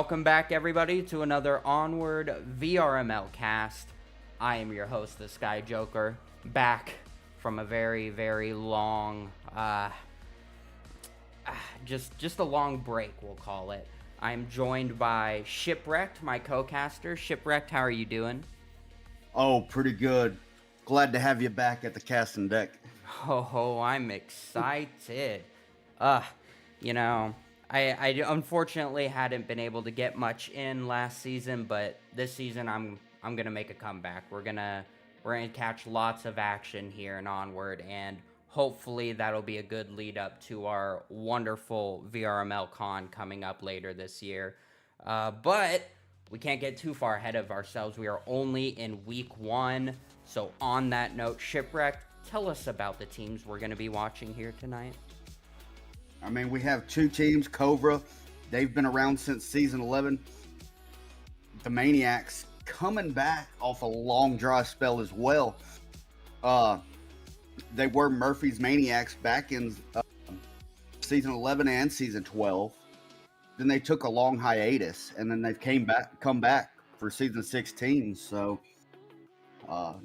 Welcome back, everybody, to another Onward VRML cast. I am your host, the Sky Joker, back from a very, very long, just a long break, we'll call it. I'm joined by Shipwrecked, my co-caster. Shipwrecked, how are you doing? Oh, pretty good. Glad to have you back at the casting deck. Oh, I'm excited. Uh, you know, I unfortunately hadn't been able to get much in last season, but this season I'm gonna make a comeback. We're gonna catch lots of action here and Onward, and hopefully that'll be a good lead up to our wonderful VRML con coming up later this year. But we can't get too far ahead of ourselves. We are only in week 1. So on that note, Shipwrecked, tell us about the teams we're going to be watching here tonight. I mean, we have two teams, KOVRA. They've been around since season 11. The Maniacs coming back off a long dry spell as well. They were Murphy's Maniacs back in season 11 and season 12. Then they took a long hiatus, and then they've come back for season 16. So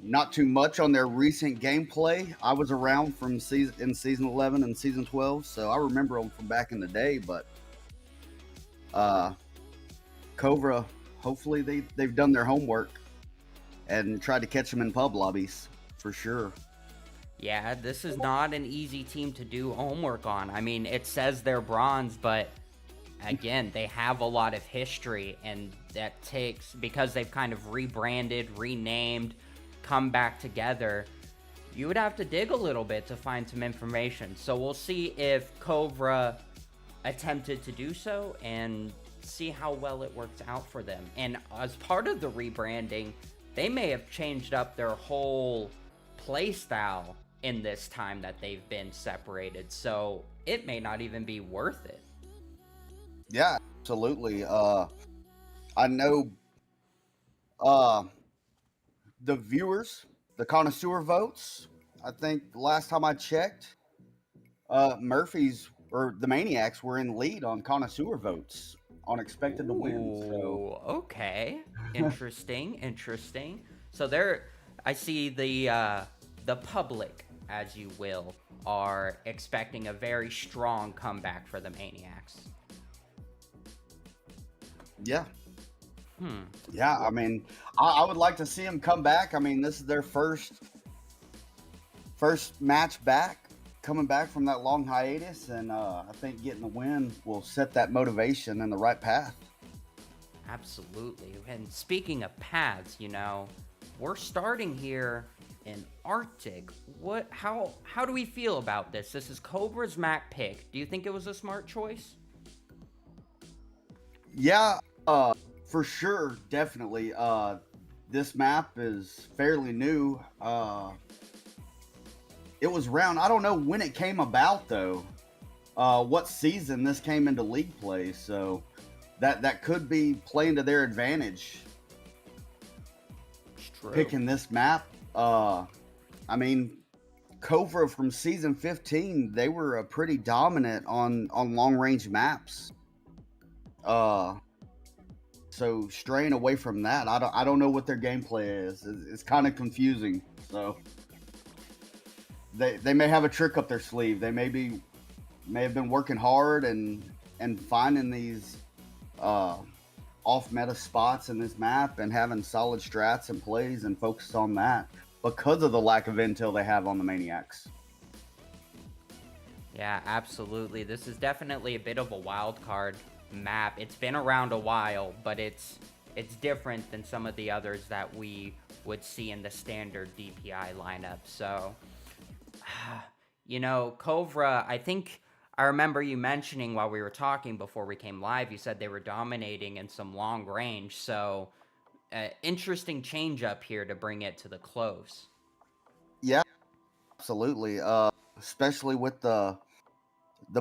not too much on their recent gameplay. I was around from season 11 and season 12, so I remember them from back in the day. But KOVRA, hopefully they've done their homework and tried to catch them in pub lobbies for sure. Yeah, this is not an easy team to do homework on. I mean, it says they're bronze, but again, they have a lot of history, and that takes, because they've kind of rebranded, renamed, come back together, you would have to dig a little bit to find some information. So we'll see if KOVRA attempted to do so and see how well it works out for them. And as part of the rebranding, they may have changed up their whole play style in this time that they've been separated. So it may not even be worth it. Yeah, absolutely. I know the viewers, the connoisseur votes, I think last time I checked, Murphy's or the Maniacs were in lead on connoisseur votes on expected to win. So Okay. Interesting. So I see the public, as you will, are expecting a very strong comeback for the Maniacs. yeah. Yeah, I mean, I would like to see them come back. I mean, this is their first match back, coming back from that long hiatus, and I think getting the win will set that motivation in the right path. Absolutely. And speaking of paths, we're starting here in Arctic. How do we feel about this? This is KOVRA's map pick. Do you think it was a smart choice? Yeah, for sure, definitely. This map is fairly new. It was around, I don't know when it came about though. What season this came into league play, so that could be playing to their advantage. It's true. Picking this map. I mean, KOVRA from season 15, they were pretty dominant on long range maps. So straying away from that, I don't know what their gameplay is. It's kind of confusing. So they may have a trick up their sleeve. They may have been working hard and finding these off meta spots in this map and having solid strats and plays and focus on that because of the lack of intel they have on the Maniacs. Yeah, absolutely. This is definitely a bit of a wild card map. It's been around a while, but it's different than some of the others that we would see in the standard DPI lineup. So, KOVRA, I think I remember you mentioning while we were talking before we came live, you said they were dominating in some long range. So, interesting change up here to bring it to the close. Yeah, absolutely. Especially with the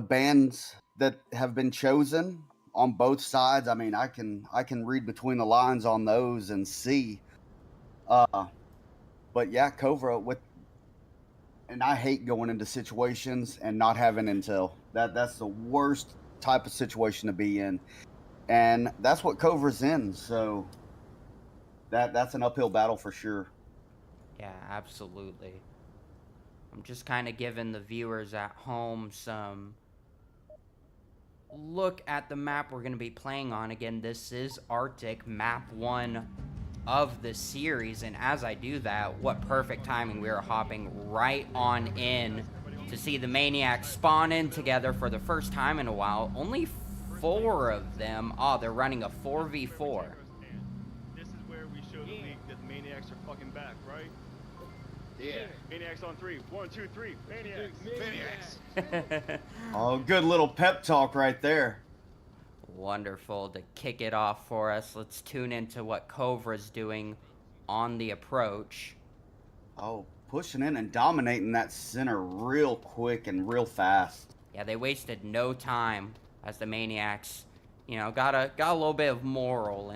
bands that have been chosen on both sides. I mean, I can read between the lines on those and see. But yeah, KOVRA and I hate going into situations and not having intel. That's the worst type of situation to be in. and that's what KOVRA's in. So that's an uphill battle for sure. Yeah, absolutely. I'm just kind of giving the viewers at home some look at the map we're going to be playing on. Again, this is Arctic, map 1 of the series, and as I do that, what perfect timing, we are hopping right on in to see the Maniacs spawn in together for the first time in a while. Only 4 of them. Oh, they're running a 4v4. This is where we show the league that the Maniacs are fucking back, right? Yeah. Maniacs on 3. 1, 2, 3. Maniacs. Maniacs. Oh, good little pep talk right there. Wonderful to kick it off for us. Let's tune into what KOVRA's doing on the approach. Oh, pushing in and dominating that center real quick and real fast. Yeah, they wasted no time as the Maniacs, you know, got a little bit of moral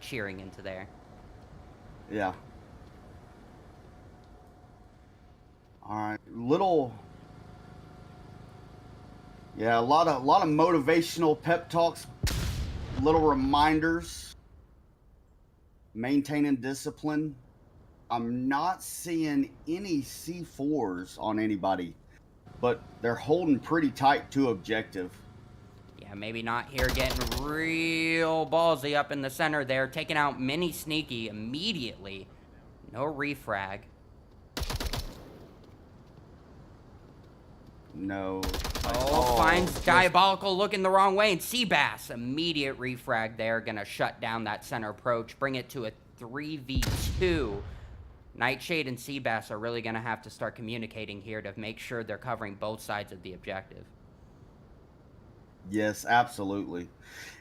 cheering into there. Yeah. All right, yeah, a lot of motivational pep talks, little reminders, maintaining discipline. I'm not seeing any C4s on anybody, but they're holding pretty tight to objective. Yeah, maybe not here, getting real ballsy up in the center there, taking out Mini Sneaky immediately. No refrag. No. Finds Diabolical looking the wrong way, and Seabass, immediate refrag there, gonna shut down that center approach, bring it to a 3v2. Nightshade and Seabass are really gonna have to start communicating here to make sure they're covering both sides of the objective. Yes, absolutely.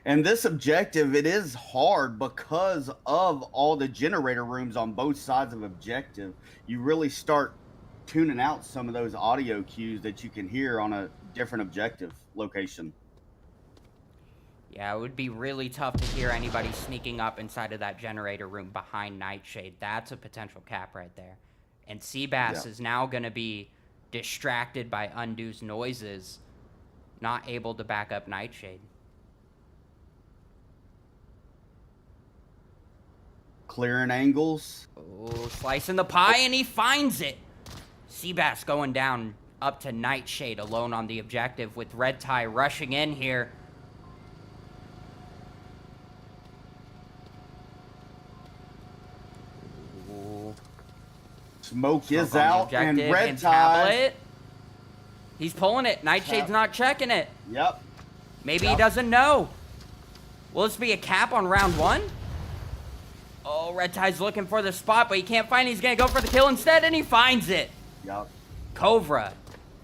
And this objective, it is hard because of all the generator rooms on both sides of objective. You really start tuning out some of those audio cues that you can hear on a different objective location. Yeah, it would be really tough to hear anybody sneaking up inside of that generator room behind Nightshade. That's a potential cap right there. And Seabass is now going to be distracted by Undo's noises, not able to back up Nightshade. Clearing angles. Oh, slicing the pie, and he finds it. Seabass going down up to Nightshade alone on the objective with Red Tie rushing in here. Ooh. Smoke is out, and Red Tie. Tablet. He's pulling it. Nightshade's not checking it. Yep. Maybe he doesn't know. Will this be a cap on round 1? Oh, Red Tie's looking for the spot, but he can't find it. He's going to go for the kill instead, and he finds it. Yep. KOVRA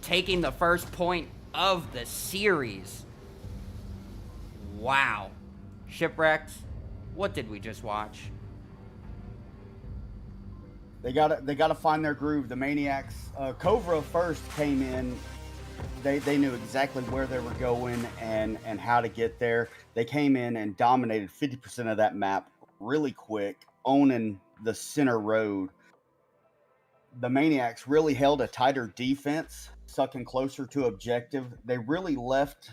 taking the first point of the series. Wow. Shipwrecked. What did we just watch? They gotta find their groove. The Maniacs, KOVRA first came in. They knew exactly where they were going and how to get there. They came in and dominated 50% of that map really quick, owning the center road. The Maniacs really held a tighter defense, sucking closer to objective. They really left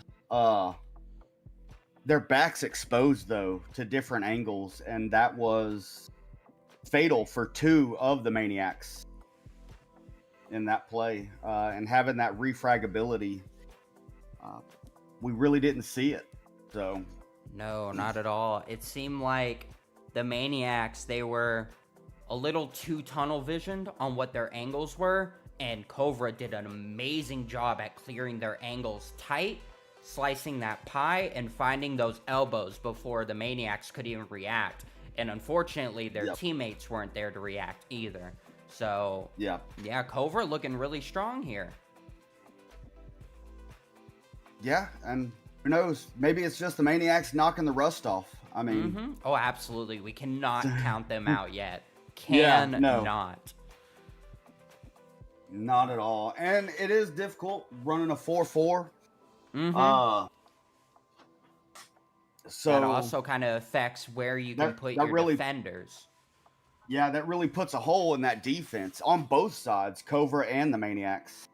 their backs exposed, though, to different angles, and that was fatal for 2 of the Maniacs in that play. And having that refragability, we really didn't see it. So No, not at all. It seemed like the Maniacs, they were a little too tunnel visioned on what their angles were, and KOVRA did an amazing job at clearing their angles tight, slicing that pie, and finding those elbows before the Maniacs could even react. And unfortunately, their teammates weren't there to react either. So, yeah, KOVRA looking really strong here. Yeah, and who knows? Maybe it's just the Maniacs knocking the rust off. I mean... Oh, absolutely. We cannot count them out yet. Not at all. And it is difficult running a 4-4. So that also kind of affects where you can put your defenders. Yeah, that really puts a hole in that defense on both sides, KOVRA and the Maniacs.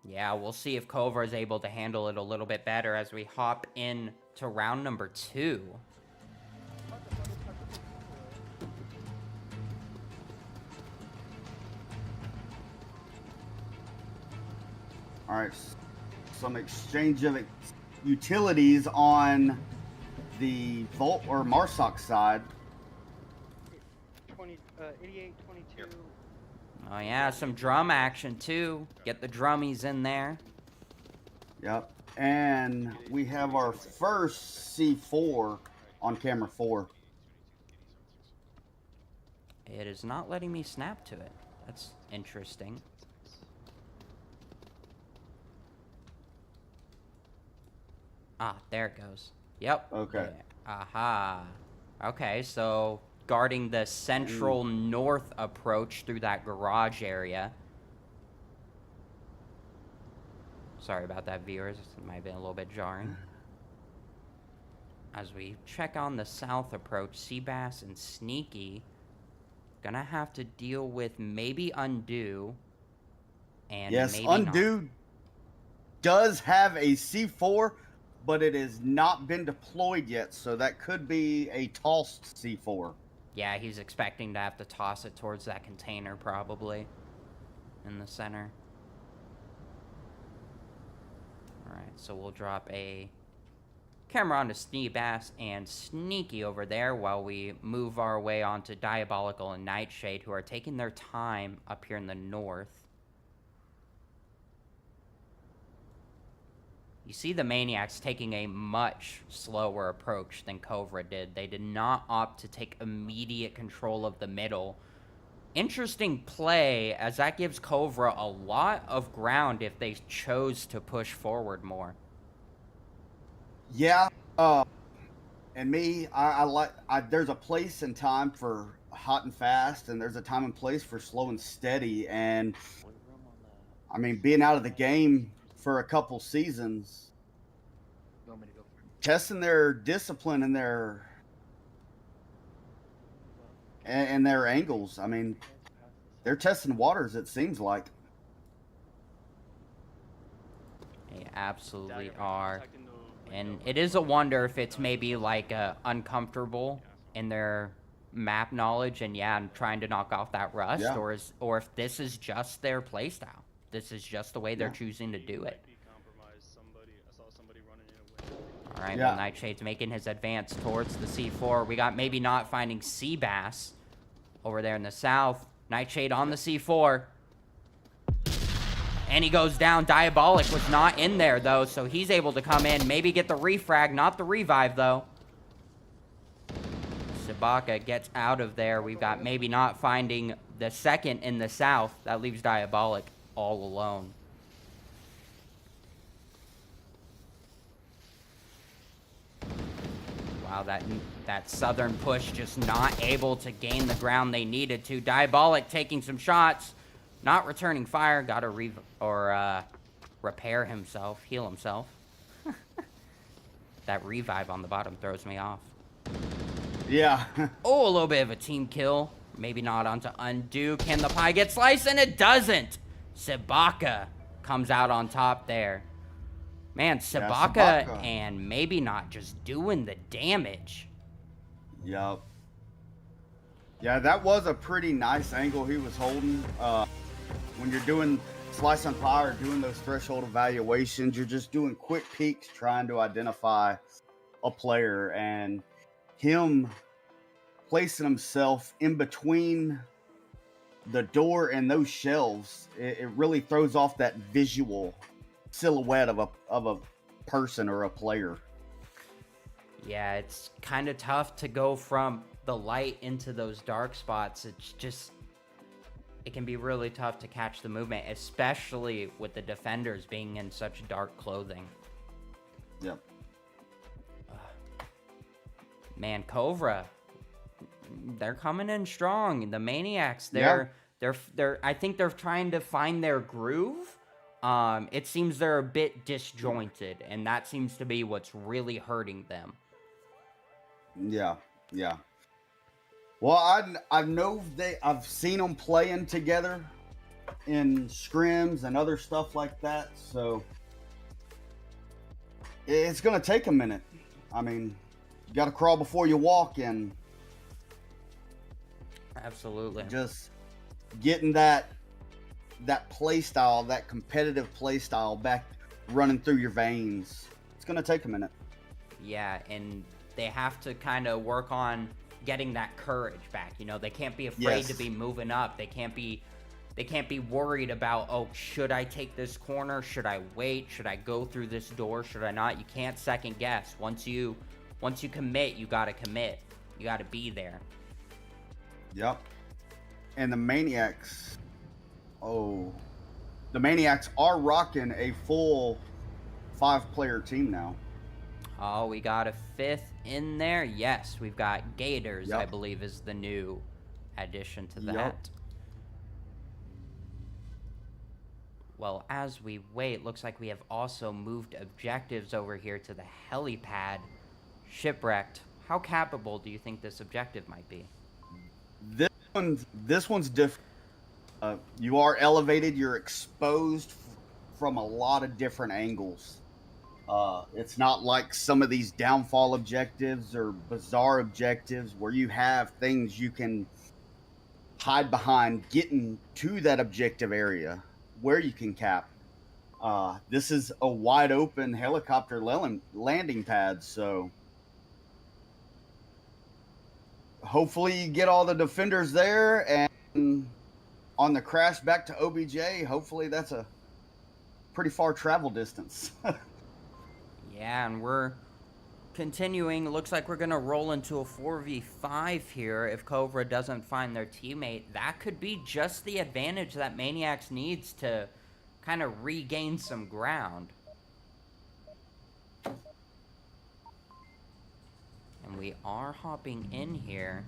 Yeah, we'll see if KOVRA is able to handle it a little bit better as we hop in to round number 2. All right, some exchange of utilities on the Volt or Marsoc side. 88, 22. Oh yeah, some drum action too. Get the drummies in there. Yep. And we have our first C4 on camera 4. It is not letting me snap to it. That's interesting. Ah, there it goes. Yep. Okay. Aha. Okay, so guarding the central north approach through that garage area. Sorry about that, viewers. It might have been a little bit jarring. As we check on the south approach, Seabass and Sneaky gonna have to deal with maybe Undo and Yes, maybe Undo does have a C4, but it has not been deployed yet, so that could be a tossed C4. Yeah, he's expecting to have to toss it towards that container probably in the center. Alright, so we'll drop a camera onto Seabass and Sneaky over there while we move our way onto Diabolical and Nightshade, who are taking their time up here in the north. You see the Maniacs taking a much slower approach than KOVRA did. They did not opt to take immediate control of the middle. Interesting play, as that gives KOVRA a lot of ground if they chose to push forward more. Yeah, and me, I like. There's a place and time for hot and fast, and there's a time and place for slow and steady. And I mean, being out of the game for a couple seasons, You want me to go for it? testing their discipline and their angles. I mean, they're testing waters. It seems like. They absolutely are. And it is a wonder if it's maybe like uncomfortable in their map knowledge and and trying to knock off that rust, Yeah. or if this is just their playstyle. This is just the way they're choosing to do it. All right, well, Nightshade's making his advance towards the C4. We got maybe not finding Seabass over there in the south. Nightshade on the C4. And he goes down. Diabolic was not in there, though, so he's able to come in, maybe get the refrag, not the revive, though. Sabaka gets out of there. We've got maybe not finding the second in the south. That leaves Diabolic all alone. Wow, that southern push just not able to gain the ground they needed to. Diabolic taking some shots. Not returning fire, gotta repair himself, heal himself. That revive on the bottom throws me off. Yeah. Oh, a little bit of a team kill. Maybe not onto Undo. Can the pie get sliced? And it doesn't. Sabaka comes out on top there. Man, Sabaka and maybe not just doing the damage. Yep. Yeah, that was a pretty nice angle he was holding. When you're doing slice and pie or doing those threshold evaluations, you're just doing quick peeks trying to identify a player, and him placing himself in between the door and those shelves, it really throws off that visual silhouette of a person or a player. Yeah, it's kind of tough to go from the light into those dark spots. It's just, it can be really tough to catch the movement, especially with the defenders being in such dark clothing. Yep. Man, KOVRA, they're coming in strong. The Maniacs, I think they're trying to find their groove. It seems they're a bit disjointed, and that seems to be what's really hurting them. Yeah. Well, I know I've seen them playing together in scrims and other stuff like that. So it's going to take a minute. I mean, you got to crawl before you walk, and Absolutely. just getting that play style, that competitive play style back running through your veins. It's going to take a minute. Yeah, and they have to kind of work on getting that courage back. You know, they can't be afraid to Yes. be moving up. They can't be worried about, oh, should I take this corner? Should I wait? Should I go through this door? Should I not? You can't second guess. Once you commit, you got to commit. You got to be there. Yep. And the Maniacs, the Maniacs are rocking a full 5-player team now. Oh, we got a 5th in there. Yes, we've got Gators, Yep. I believe, is the new addition to that. Yep. Well, as we wait, looks like we have also moved objectives over here to the helipad. Shipwrecked. How capable do you think this objective might be? This one's different. You are elevated. You're exposed from a lot of different angles. It's not like some of these downfall objectives or bizarre objectives where you have things you can hide behind getting to that objective area where you can cap. This is a wide open helicopter landing pad, so hopefully you get all the defenders there, and on the crash back to OBJ, hopefully that's a pretty far travel distance. Yeah, and we're continuing. Looks like we're going to roll into a 4v5 here if KOVRA doesn't find their teammate. That could be just the advantage that Maniacs needs to kind of regain some ground. And we are hopping in here.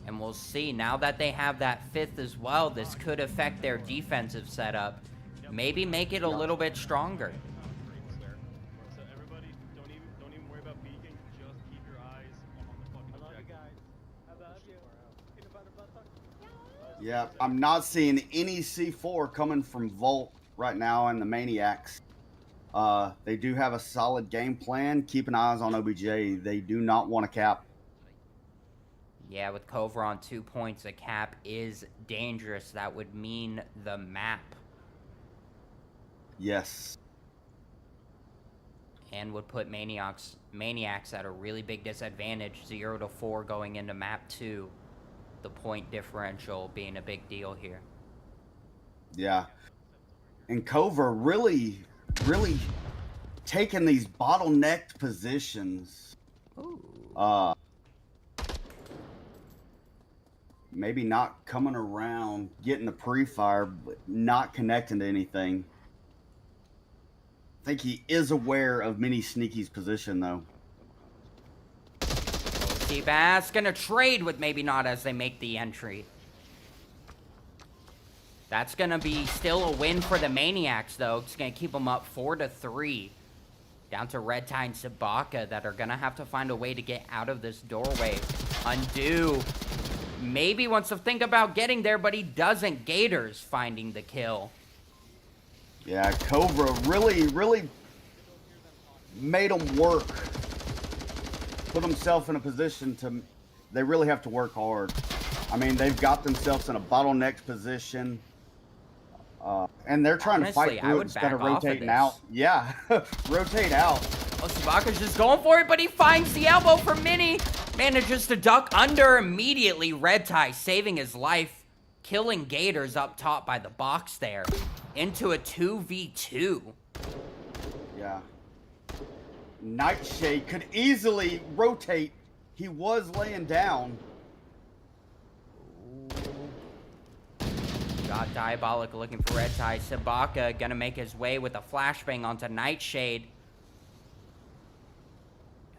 And we'll see. Now that they have that 5th as well, this could affect their defensive setup. Maybe make it a little bit stronger. So everybody, don't even worry about peeking. Just keep your eyes on the fucking objective. How about you? Peanut butter butthole? Yeah, I'm not seeing any C4 coming from Volt right now in the Maniacs. They do have a solid game plan. Keeping eyes on OBJ. They do not want to cap. Yeah, with KOVRA on 2 points, a cap is dangerous. That would mean the map. Yes. And would put Maniacs at a really big disadvantage. 0-4 going into map 2. The point differential being a big deal here. Yeah. And KOVRA really taking these bottlenecked positions. Ooh. Maybe not coming around, getting the pre-fire, but not connecting to anything. I think he is aware of Mini Sneaky's position, though. T-Bass gonna trade with maybe not as they make the entry. That's gonna be still a win for the Maniacs, though. It's gonna keep them up 4-3. Down to Red Tie and Sabaka that are gonna have to find a way to get out of this doorway. Undo. Maybe wants to think about getting there, but he doesn't. Gators finding the kill. Yeah, KOVRA really made him work. Put himself in a position to... They really have to work hard. I mean, they've got themselves in a bottlenecked position. And they're trying to fight through it instead of rotating out. Yeah, rotate out. Oh, Sabaka's just going for it, but he finds the elbow from Mini. Manages to duck under immediately. Red Tie saving his life. Killing Gators up top by the box there. Into a 2v2. Yeah. Nightshade could easily rotate. He was laying down. Got Diabolic looking for Red Tie. Sabaka gonna make his way with a flashbang onto Nightshade.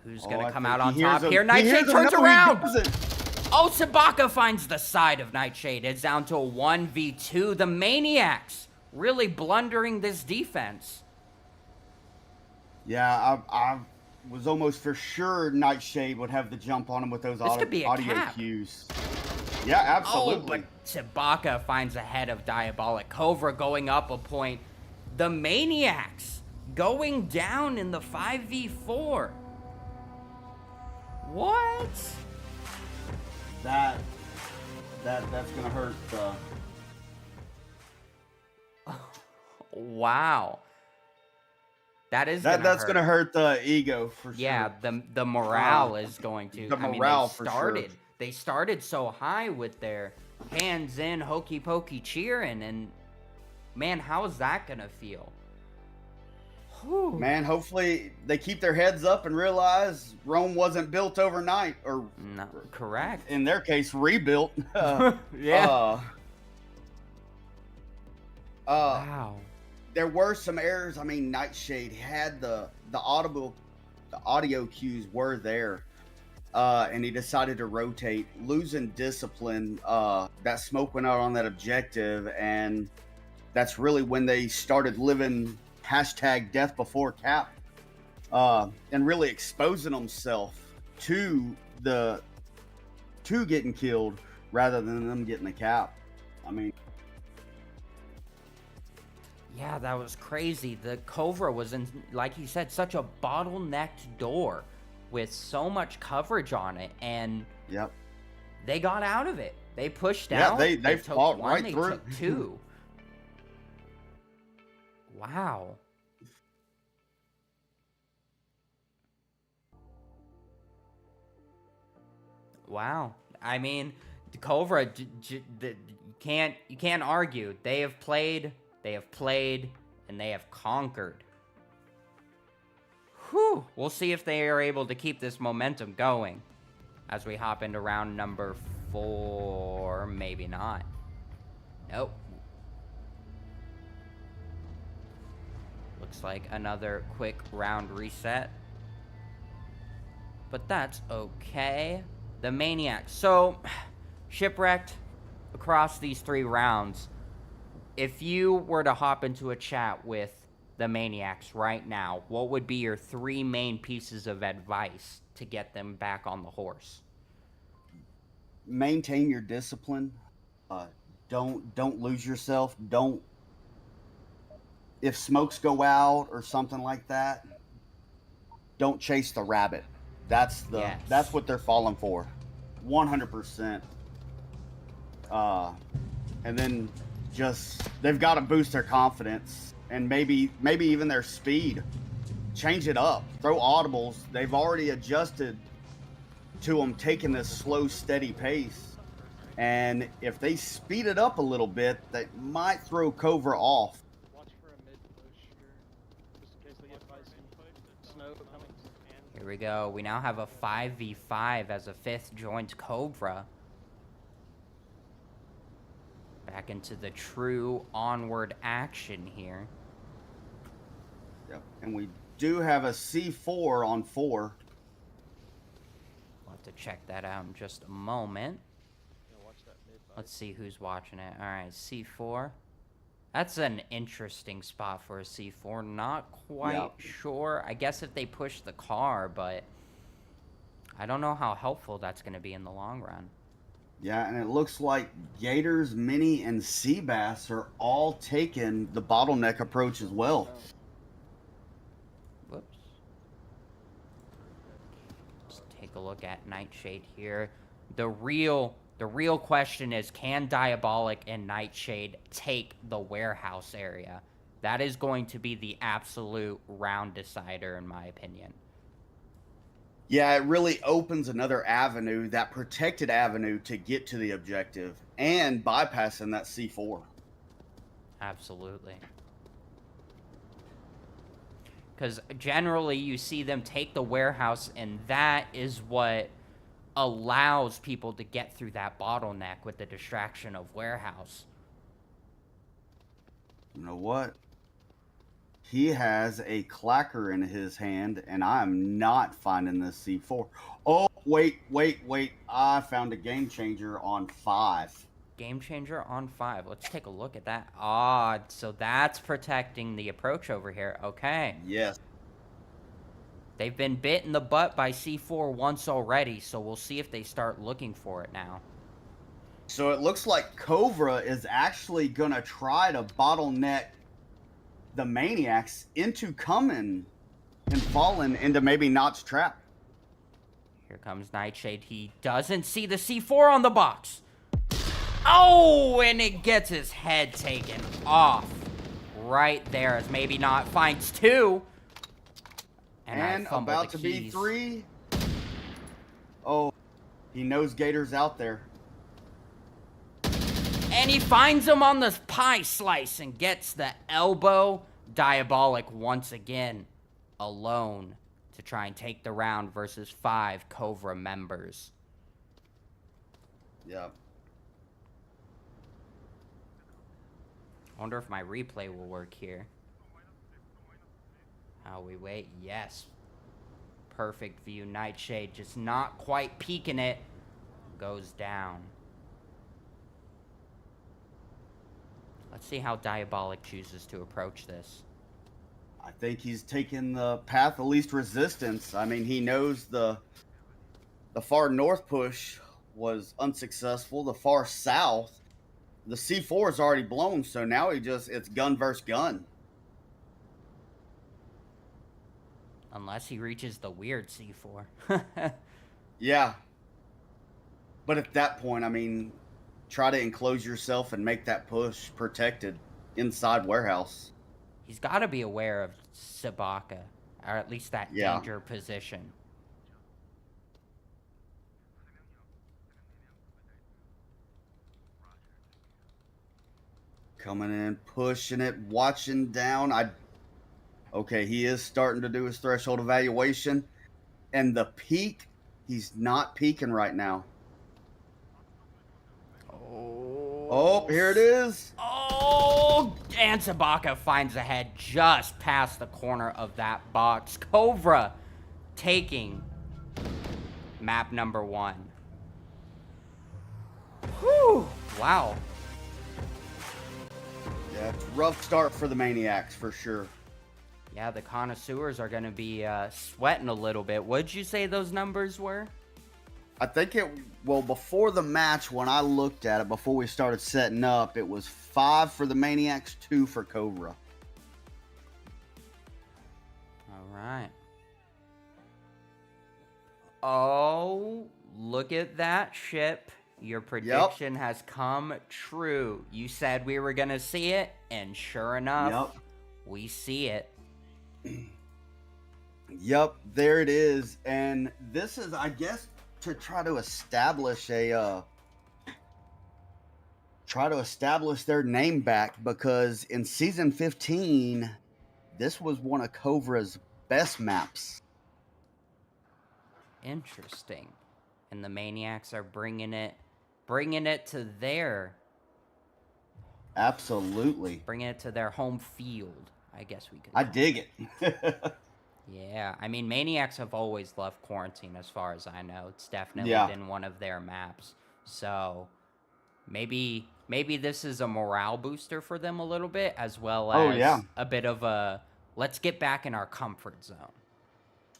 Who's gonna come out on top here? Nightshade turns around! Oh, Sabaka finds the side of Nightshade. It's down to a 1v2. The Maniacs really blundering this defense. Yeah, I was almost for sure Nightshade would have the jump on him with those audio cap. cues. Yeah, Oh, absolutely. but Chewbacca finds a head of Diabolic. KOVRA going up a point. The Maniacs going down in the 5v4. What? That's gonna hurt. Wow. That's That's gonna hurt the ego for sure. Yeah, the morale is going to. The I mean, morale for sure. They started so high with their hands in, hokey pokey cheering, and man, how is that gonna feel? Whew. Man, hopefully they keep their heads up and realize Rome wasn't built overnight, or No, correct. in their case, rebuilt. Yeah. Wow. There were some errors. I mean, Nightshade had the audio cues were there, and he decided to rotate, losing discipline. That smoke went out on that objective, and that's really when they started living hashtag death before cap, and really exposing themselves to getting killed rather than them getting the cap. I mean, Yeah, that was crazy. The KOVRA was in, like you said, such a bottlenecked door with so much coverage on it, and yep. they got out of it. They pushed Yeah, out. they took fought one, right they through. took two. Wow. Wow. I mean, the KOVRA, you can't argue. They have played, and they have conquered. Whew. We'll see if they are able to keep this momentum going as we hop into round number 4. Maybe not. Nope. Looks like another quick round reset. But that's okay. The Maniacs. So, shipwrecked across these 3 rounds. If you were to hop into a chat with the Maniacs right now, what would be your 3 main pieces of advice to get them back on the horse? Maintain your discipline. Don't lose yourself. Don't, if smokes go out or something like that, don't chase the rabbit. That's what they're falling for, 100%. And then just they've got to boost their confidence and maybe even their speed. Change it up. Throw audibles. They've already adjusted to them taking this slow, steady pace. And if they speed it up a little bit, they might throw KOVRA off. Watch for a mid push here, just in case they get by some snow coming. Here we go. We now have a 5v5 as a 5th joins KOVRA. Back into the true Onward action here. Yep. And we do have a C4 on 4. We'll have to check that out in just a moment. Yeah, watch that mid fight. Let's see who's watching it. All right, C4. That's an interesting spot for a C4. Not quite sure. I guess if they push the car, but I don't know how helpful that's going to be in the long run. Yeah, and it looks like Gators, Mini, and Seabass are all taking the bottleneck approach as well. Whoops. Let's take a look at Nightshade here. The real question is, can Diabolic and Nightshade take the warehouse area? That is going to be the absolute round decider, in my opinion. Yeah, it really opens another avenue, that protected avenue, to get to the objective and bypassing that C4. Absolutely. Because generally you see them take the warehouse, and that is what allows people to get through that bottleneck with the distraction of warehouse. You know what? He has a clacker in his hand, and I'm not finding this C4. Oh, wait. I found a game changer on 5. Game changer on 5. Let's take a look at that. Ah, so that's protecting the approach over here. Okay. Yes. They've been bit in the butt by C4 once already, so we'll see if they start looking for it now. So it looks like KOVRA is actually going to try to bottleneck the Maniacs into coming and falling into maybe Knott's trap. Here comes Nightshade. He doesn't see the C4 on the box. Oh, and it gets his head taken off right there as maybe Knott finds 2. And about to be 3. Oh, he knows Gator's out there. And he finds him on the pie slice and gets the elbow. Diabolic once again alone to try and take the round versus 5 KOVRA members. Yep. I wonder if my replay will work here. How we wait? Yes. Perfect view. Nightshade just not quite peeking it. Goes down. Let's see how Diabolic chooses to approach this. I think he's taking the path of least resistance. I mean, he knows the far north push was unsuccessful. The far south, the C4 is already blown, so now it's gun versus gun. Unless he reaches the weird C4. Yeah. But at that point, I mean, try to enclose yourself and make that push protected inside warehouse. He's got to be aware of Sabaka, or at least that danger position. Coming in, pushing it, watching down. Okay, he is starting to do his threshold evaluation. And the peak, he's not peaking right now. Oh, here it is. Oh, and Sabaka finds a head just past the corner of that box. KOVRA taking map number 1. Whew, wow. Yeah, it's a rough start for the Maniacs for sure. Yeah, the connoisseurs are going to be sweating a little bit. What'd you say those numbers were? I think before the match, when I looked at it, before we started setting up, it was 5 for the Maniacs, 2 for KOVRA. All right. Oh, look at that ship. Your prediction has come true. You said we were going to see it, and sure enough, we see it. Yep, there it is. And this is, I guess, to try to establish their name back, because in season 15 this was one of KOVRA's best maps. Interesting. And the Maniacs are bringing it to their bringing it to their home field, I guess we could I dig it. Yeah, I mean, Maniacs have always loved Quarantine, as far as I know. It's definitely been one of their maps. So maybe this is a morale booster for them a little bit, as well as a bit of a let's get back in our comfort zone.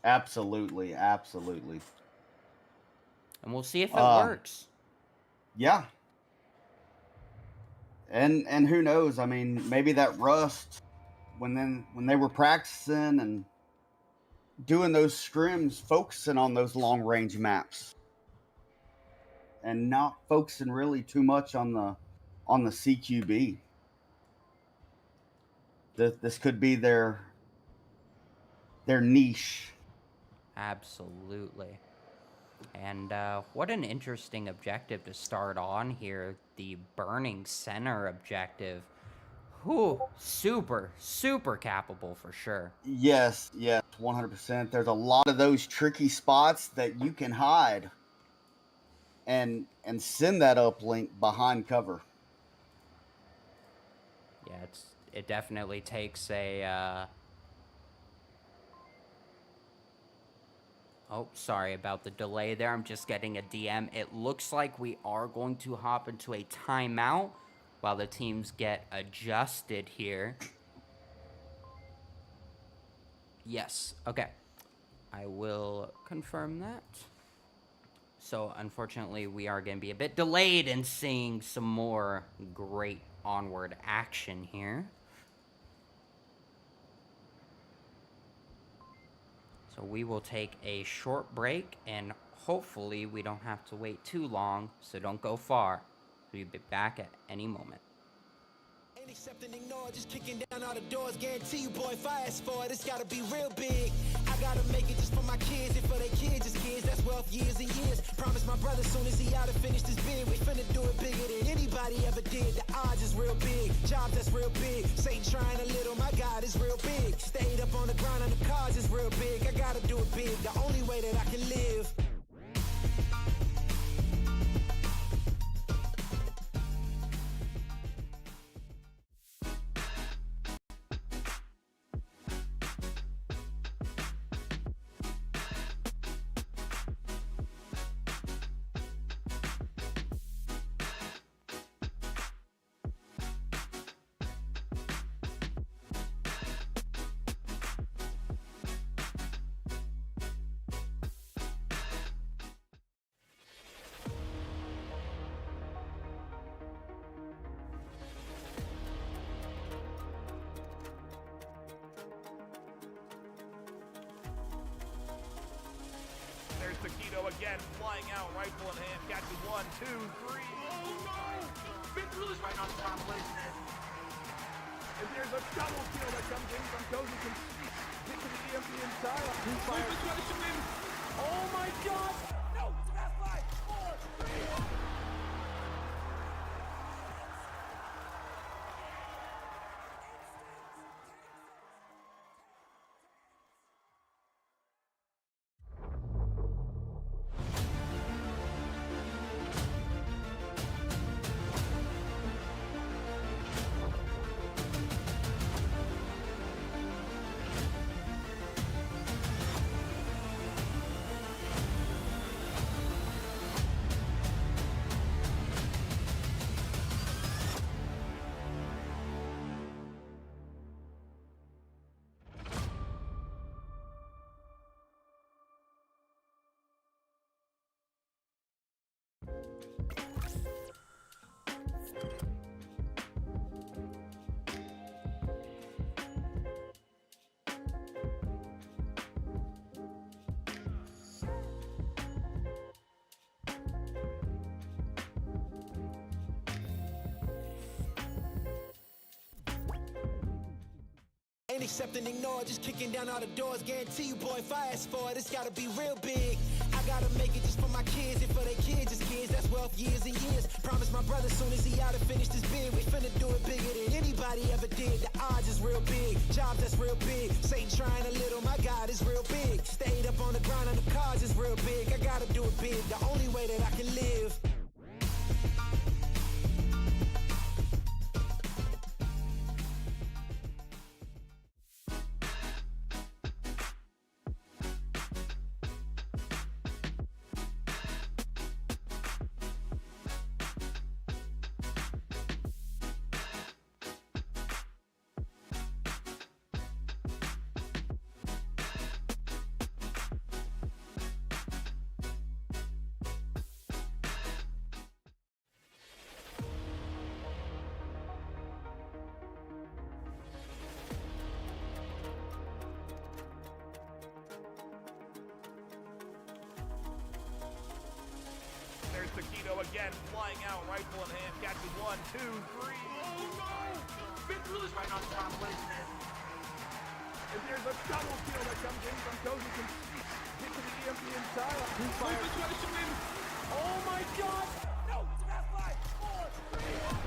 Absolutely. And we'll see if it works. Yeah. And who knows? I mean, maybe that rust when they were practicing and doing those scrims, focusing on those long range maps and not focusing really too much on the CQB. This could be their niche. Absolutely. And what an interesting objective to start on here. The Burning Center objective. Whew, super capable for sure. Yes, 100%. There's a lot of those tricky spots that you can hide and send that uplink behind cover. Yeah, it definitely takes a oh, sorry about the delay there. I'm just getting a DM. It looks like we are going to hop into a timeout while the teams get adjusted here. Yes, okay. I will confirm that. So unfortunately, we are going to be a bit delayed in seeing some more great Onward action here. So we will take a short break, and hopefully we don't have to wait too long, so don't go far. We'll be back at any moment. Ain't accept and ignore, just kicking down all the doors. Guarantee you, boy, if I ask for it, it's gotta be real big. I gotta make it just for my kids and for their kids' kids. That's wealth years and years. Promise my brother soon as he out and finished his bid, we finna do it bigger than anybody ever did. The odds is real big, jobs that's real big. Satan trying a little, my God is real big. Stayed up on the ground on the cars is real big. I gotta do it big, the only way that I can live. There's Taquito again, flying out, rifle in hand, catches 1, 2, 3. Oh no! Big Bruce right on top, placement. And there's a double kill that comes in from Cozy from hit to the EMP inside. Who fires? Oh my God! No! It's a fast 5, 4, 3. Ain't accept and ignore, just kicking down all the doors. Guarantee you, boy, if I ask for it, it's gotta be real big. I gotta make it just for my kids and for their kids' kids. That's wealth years and years. Promise my brother soon as he out and finished his bid, we finna do it bigger than anybody ever did. The odds is real big, jobs that's real big. Satan trying a little, my God is real big. Stayed up on the ground on the cars is real big. I gotta do it big, the only way that I can live. There's Taquito again, flying out, rifle in hand, catches 1, 2, 3. Oh no! Big Bruce right on top, placement. And there's a double kill that comes in from Cozy from hit to the EMP inside. Who fires? Oh my God! No! It's a fast 5, 4, 3.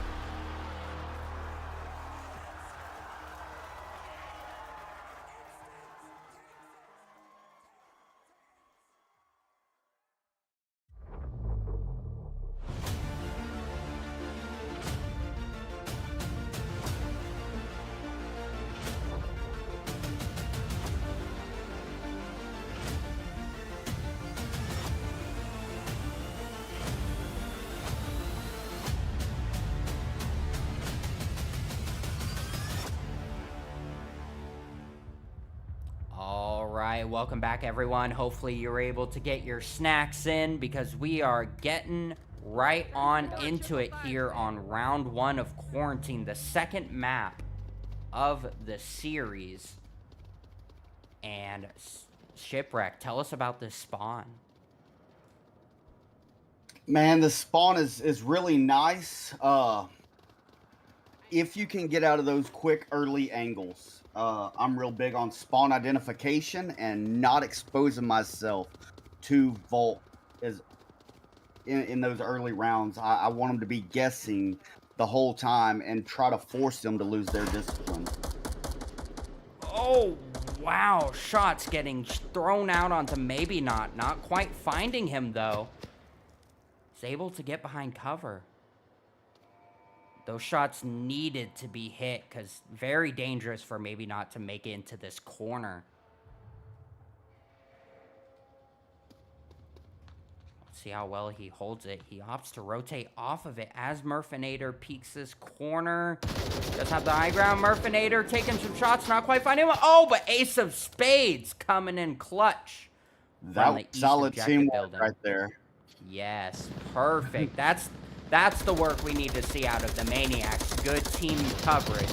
right, welcome back everyone. Hopefully you're able to get your snacks in because we are getting right on into it here on round 1 of Quarantine, the second map of the series. And Shipwreck, tell us about this spawn. Man, the spawn is really nice. If you can get out of those quick early angles. I'm real big on spawn identification and not exposing myself to Volt as in those early rounds. I want them to be guessing the whole time and try to force them to lose their discipline. Oh, wow. Shots getting thrown out onto maybe not. Not quite finding him, though. He's able to get behind cover. Those shots needed to be hit because very dangerous for maybe not to make it into this corner. Let's see how well he holds it. He opts to rotate off of it as Murfinator peeks this corner. Does have the high ground. Murfinator taking some shots, not quite finding him. Oh, but Ace of Spades coming in clutch. That was solid teamwork right there. Yes, perfect. That's the work we need to see out of the Maniacs. Good team coverage.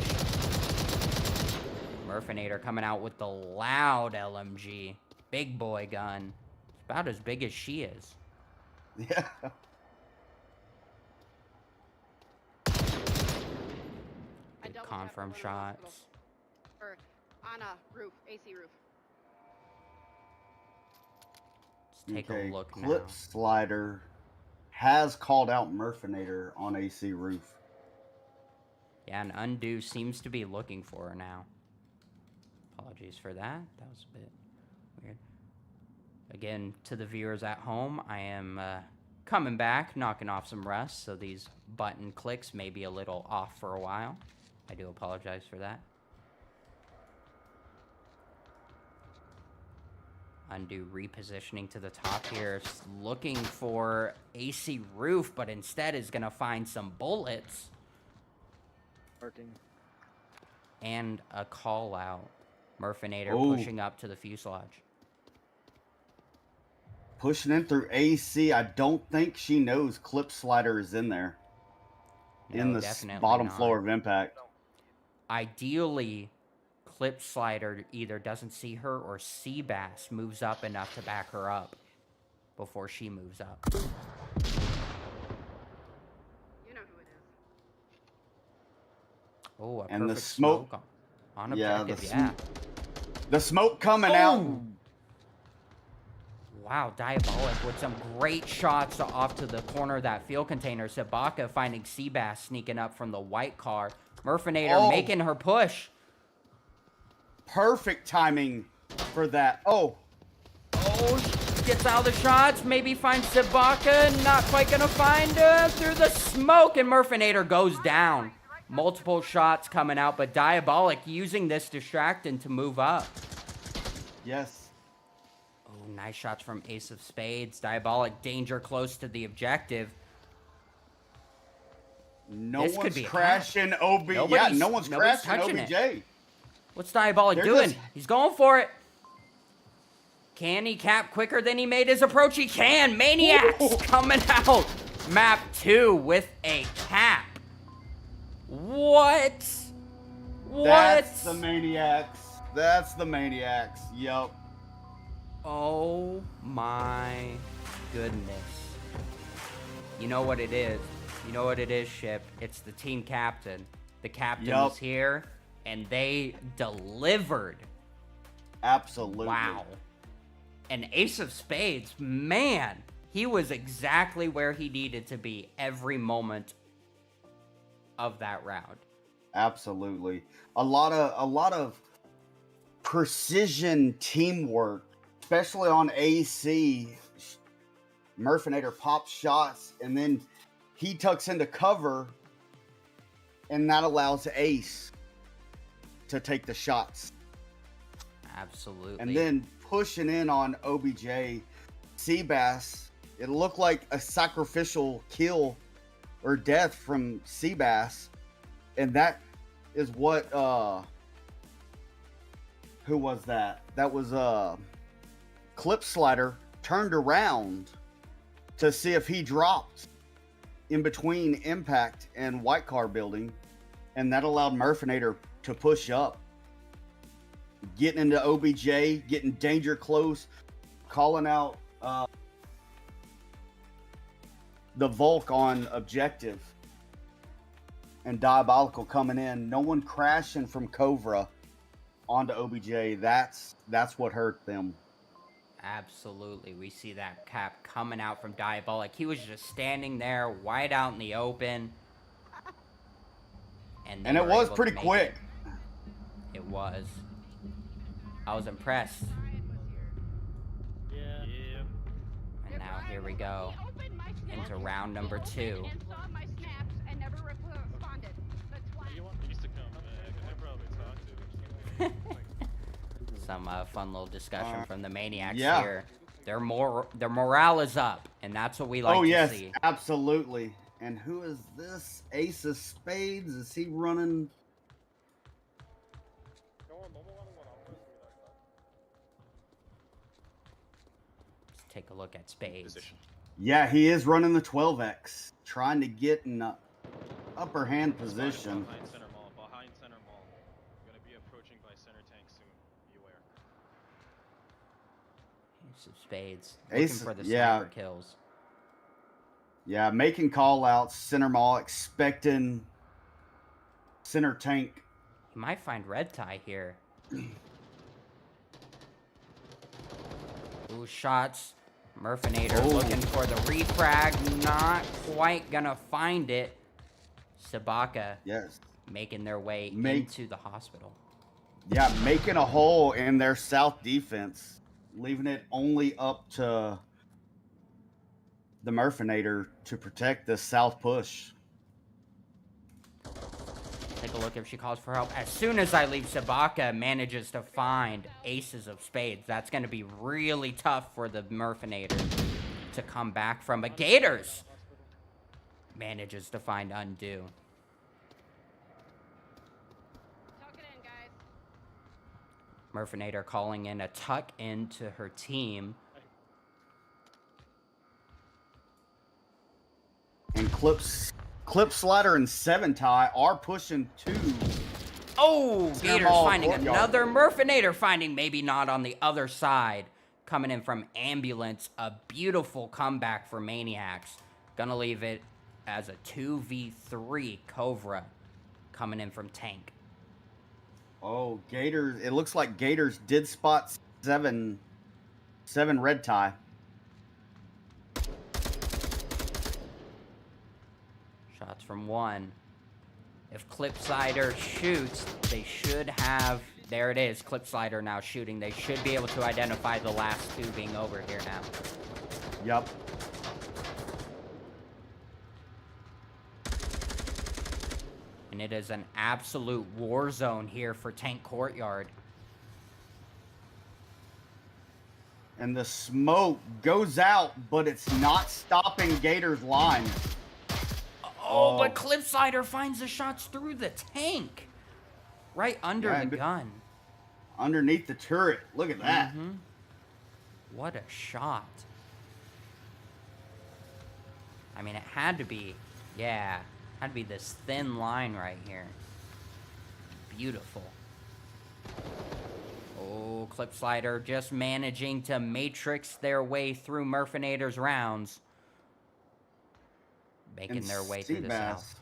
Murfinator coming out with the loud LMG. Big boy gun. It's about as big as she is. Yeah. Good confirm shots. Or on a roof, AC roof. Let's take a look now. Clip Slider has called out Murfinator on AC roof. Yeah, and Undo seems to be looking for her now. Apologies for that. That was a bit weird. Again, to the viewers at home, I am coming back, knocking off some rust, so these button clicks may be a little off for a while. I do apologize for that. Undo repositioning to the top here, looking for AC roof, but instead is going to find some bullets. Working. And a call out. Murfinator pushing up to the fuselage. Pushing in through AC. I don't think she knows Clip Slider is in there. No, in the bottom floor of Impact. Ideally, Clip Slider either doesn't see her or Seabass moves up enough to back her up before she moves up. You know who it is. Oh, a And perfect the smoke on objective, yeah. The smoke coming out. Wow, Diabolic with some great shots off to the corner of that field container. Sabaka finding Seabass sneaking up from the white car. Murfinator making her push. Perfect timing for that. Oh, gets out of the shots. Maybe finds Sabaka. Not quite going to find her through the smoke. And Murfinator goes down. Multiple shots coming out, but Diabolic using this distracting to move up. yes. Oh, nice shots from Ace of Spades. Diabolic danger close to the objective. No This could one's be a crashing OB. Yeah, no one's crashing touching OBJ. it. What's Diabolic They're doing? just- He's going for it. Can he cap quicker than he made his approach? He can. Maniacs coming out. Map 2 with a cap. What? That's the Maniacs. That's the Maniacs. Yup. Oh my goodness. You know what it is. You know what it is, Ship. It's the team captain. The captain was here, and they delivered. Absolutely. Wow. And Ace of Spades, man, he was exactly where he needed to be every moment of that round. Absolutely. A lot of precision teamwork, especially on AC. Murfinator pops shots, and then he tucks into cover, and that allows Ace to take the shots. Absolutely. And then pushing in on OBJ, Seabass, it looked like a sacrificial kill or death from Seabass. And that is what, who was that? That was, Clip Slider turned around to see if he dropped in between Impact and White Car Building, and that allowed Murphinator to push up, getting into OBJ, getting danger close, calling out the Volk on objective, and Diabolical coming in. No one crashing from KOVRA onto OBJ. That's what hurt them. Absolutely. We see that cap coming out from Diabolic. He was just standing there, wide out in the open. And it was pretty quick. It was. I was impressed. Yeah. And now here we go into round number 2. He used to come back. I probably talked to him. Some fun little discussion from the Maniacs yeah. here. Their morale is up, and that's what we like to see. Absolutely. And who is this? Ace of Spades? Is he running? Let's take a look at Spades. Yeah, he is running the 12X, trying to get in the upper hand position. Behind center mall. Behind center mall. Gonna be approaching by center tank soon. Beware. Ace of Spades. Ace, Looking for the yeah. sniper kills. Yeah, making call outs, center mall, expecting center tank. He might find red tie here. Ooh, shots. Murphinator looking for the refrag. Not quite gonna find it. Sabaka Yes. making their way into the hospital. Yeah, making a hole in their south defense, leaving it only up to the Murphinator to protect the south push. Take a look if she calls for help. As soon as I leave, Sabaka manages to find aces of spades. That's going to be really tough for the Murphinator to come back from. But Gators manages to find undo. Tuck it in, guys. Murphinator calling in a tuck into her team. And Clip Slider and 7-Tie are pushing to. Oh, Gators Mall finding courtyard. another Murphinator, finding maybe not on the other side. Coming in from Ambulance. A beautiful comeback for Maniacs. Gonna leave it as a 2v3 KOVRA coming in from Tank. Oh, Gators. It looks like Gators did spot 7 red tie. Shots from one. If Clipsider shoots, they should have... There it is. Clipsider now shooting. They should be able to identify the last two being over here now. Yup. And it is an absolute war zone here for Tank Courtyard. And the smoke goes out, but it's not stopping Gators' line. Oh, but Clipsider finds the shots through the tank. Right under the gun. Underneath the turret. Look at that. What a shot. I mean, it had to be, yeah, had to be this thin line right here. Beautiful. Oh, Clipsider just managing to matrix their way through Murphinator's rounds. Making their way through the south.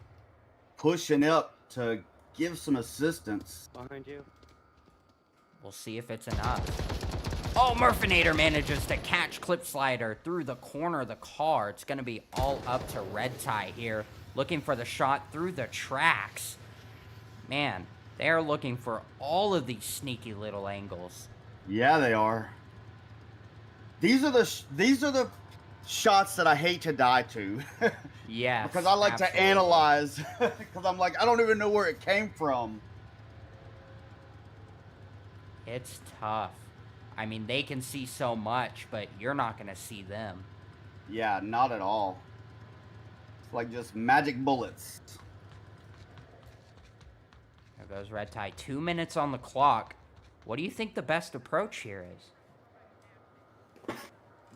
Pushing up to give some assistance. Behind you. We'll see if it's enough. Oh, Murphinator manages to catch Clipsider through the corner of the car. It's going to be all up to Red Tie here. Looking for the shot through the tracks. Man, they're looking for all of these sneaky little angles. Yeah, they are. These are the shots that I hate to die to. Yes, because I like to analyze. Because I'm like, I don't even know where it came from. It's tough. I mean, they can see so much, but you're not going to see them. Yeah, not at all. It's like just magic bullets. There goes Red Tie. 2 minutes on the clock. What do you think the best approach here is?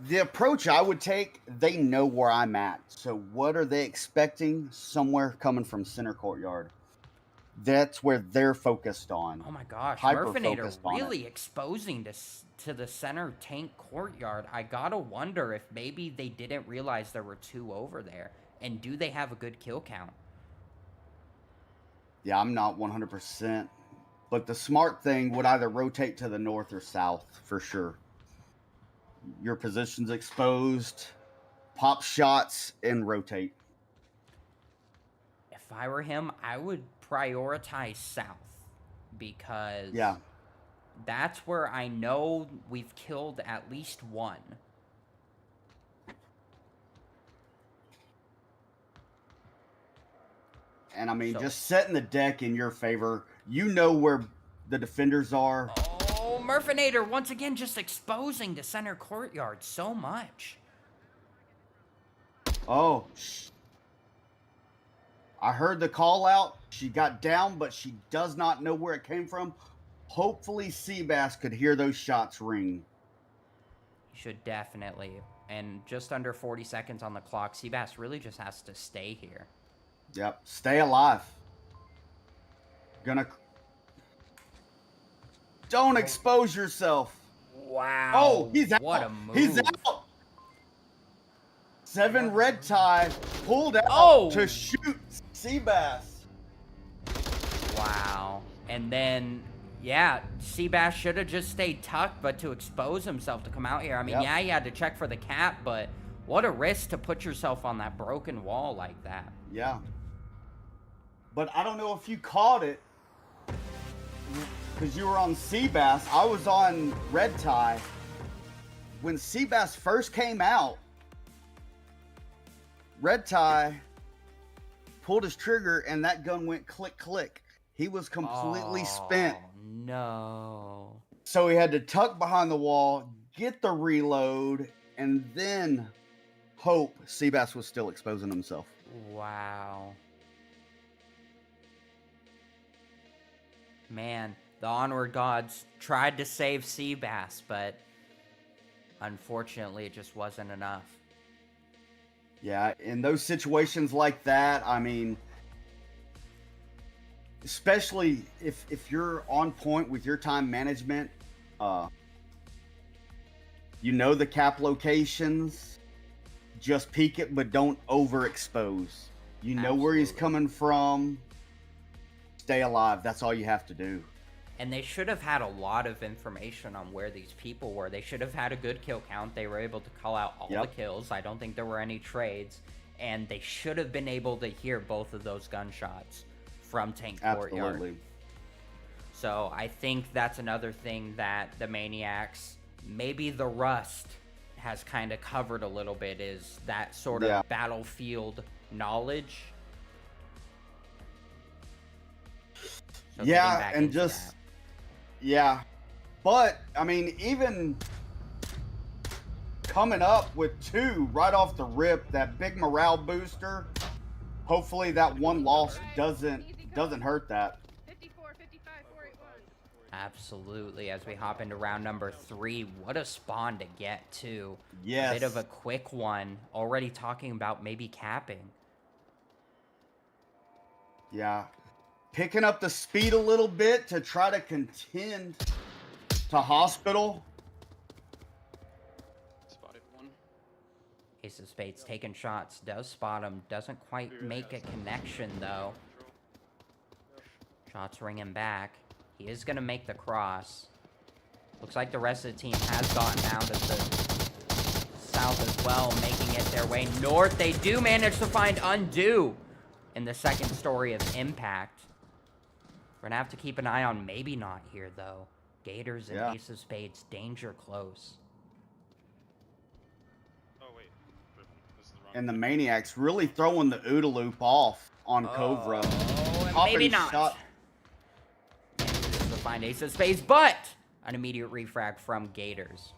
The approach I would take, they know where I'm at. So what are they expecting? Somewhere coming from center courtyard. That's where they're focused on. Oh my gosh, Hyper Murfinator focused on it. really exposing to the center tank courtyard. I gotta wonder if maybe they didn't realize there were 2 over there. And do they have a good kill count? Yeah, I'm not 100%. But the smart thing would either rotate to the north or south for sure. Your position's exposed, pop shots, and rotate. If I were him, I would prioritize south because Yeah. that's where I know we've killed at least 1. And I mean, So- just setting the deck in your favor. You know where the defenders are. Oh, Murfinator once again just exposing the center courtyard so much. Oh, I heard the call out. She got down, but she does not know where it came from. Hopefully, Seabass could hear those shots ring. He should definitely. And just under 40 seconds on the clock, Seabass really just has to stay here. Yep. Stay alive. Don't expose yourself. Wow. Oh, he's out. What a move. He's out. 7 red tie pulled out Oh. to shoot Seabass. Wow. And then, yeah, Seabass should have just stayed tucked, but to expose himself to come out here. I mean, Yep. yeah, he had to check for the cap, but what a risk to put yourself on that broken wall like that. Yeah. But I don't know if you caught it because you were on Seabass. I was on red tie. When Seabass first came out, red tie pulled his trigger and that gun went click, click. He was completely spent. No. So he had to tuck behind the wall, get the reload, and then hope Seabass was still exposing himself. Wow. Man, the Onward gods tried to save Seabass, but unfortunately it just wasn't enough. Yeah, in those situations like that, I mean, especially if you're on point with your time management, you know the cap locations, just peek it, but don't overexpose. You know where he's Absolutely. coming from. Stay alive. That's all you have to do. And they should have had a lot of information on where these people were. They should have had a good kill count. They were able to call out all the kills. I don't think there were any trades. And they should have been able to hear both of those gunshots from Tank Courtyard. Absolutely. So I think that's another thing that the Maniacs, maybe the Rust, has kind of covered a little bit, is that sort of battlefield knowledge. So getting back and into just that. yeah. But I mean, even coming up with 2 right off the rip, that big morale booster. Hopefully that one loss doesn't hurt that. 54, 55, 481. Absolutely. As we hop into round number 3, what a spawn to get to. Yes. A bit of a quick one. Already talking about maybe capping. Yeah. Picking up the speed a little bit to try to contend to hospital. Spotted one. Ace of Spades taking shots. Does spot him. Doesn't quite make a connection, though. Shots ringing back. He is going to make the cross. Looks like the rest of the team has gotten out of the south as well, making it their way north. They do manage to find Undo in the second story of Impact. We're going to have to keep an eye on maybe not here, though. Gators and Ace of Spades, danger close. Oh wait, this is the wrong. And the Maniacs really throwing the OODA loop off on KOVRA. Oh, and Popping maybe not. shot. Manages to find Ace of Spades, but an immediate refrag from Gators.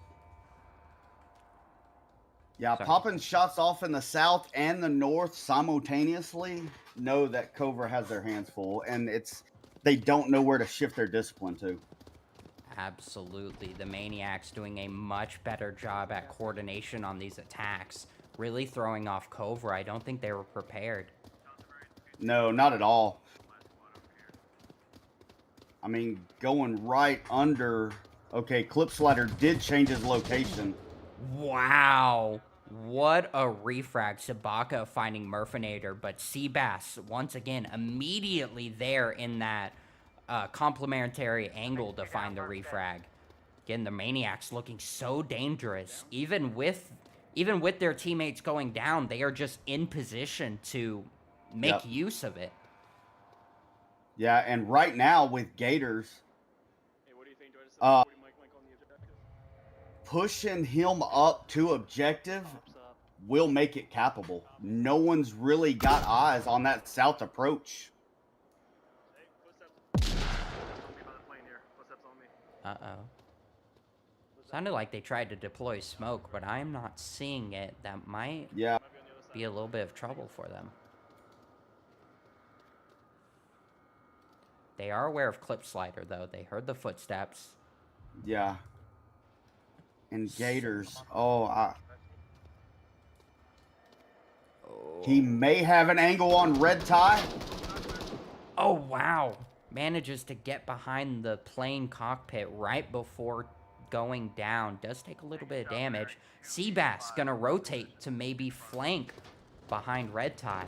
Yeah, Sorry. popping shots off in the south and the north simultaneously know that KOVRA has their hands full, and they don't know where to shift their discipline to. Absolutely. The Maniacs doing a much better job at coordination on these attacks. Really throwing off KOVRA. I don't think they were prepared. No, not at all. I mean, going right under. Okay, Clip Slider did change his location. Wow. What a refrag. Sabaka finding Murfinator, but Seabass, once again, immediately there in that complementary angle to find the refrag. Again, the Maniacs looking so dangerous. Even with their teammates going down, they are just in position to make use of it. Yeah, and right now with Gators, Hey, what do you think? Do I just on the objective? pushing him up to objective Pops up. will make it capable. No one's really got eyes on that south approach. Hey, footsteps. On me by the plane here. Footsteps on me. Uh-oh. Sounded like they tried to deploy smoke, but I'm not seeing it. That might Yeah, Might be on the other side. be a little bit of trouble for them. They are aware of Clip Slider, though. They heard the footsteps. yeah. And Gators, he may have an angle on Red Tie. Oh, wow. Manages to get behind the plane cockpit right before going down. Does take a little bit of damage. Seabass gonna rotate to maybe flank behind Red Tie.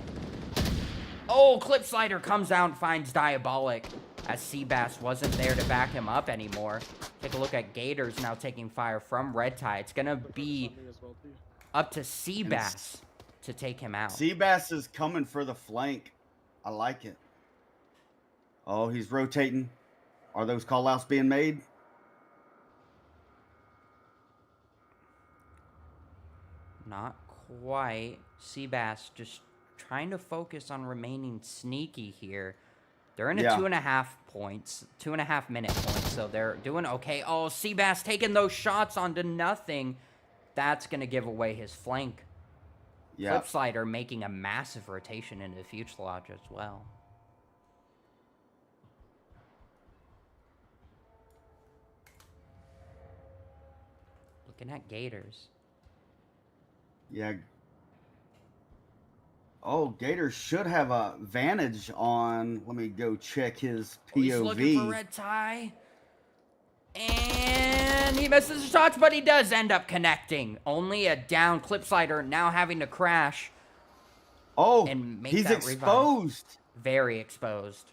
Oh, Clip Slider comes out and finds Diabolic, as Seabass wasn't there to back him up anymore. Take a look at Gators now taking fire from Red Tie. It's gonna be up to Seabass to take him out. Seabass is coming for the flank. I like it. Oh, he's rotating. Are those call-outs being made? Not quite. Seabass just trying to focus on remaining sneaky here. They're in a 2.5 minute point, so they're doing okay. Oh, Seabass taking those shots onto nothing. That's going to give away his flank. Yeah. Clip Slider making a massive rotation into the fuselage as well. Looking at Gators. Yeah. Oh, Gators should have a advantage on. Let me go check his POV. Oh, he's looking for Red Tie. And he misses the shots, but he does end up connecting. Only a down Clip Slider now having to crash. Oh, And make he's that revive. exposed. Very exposed.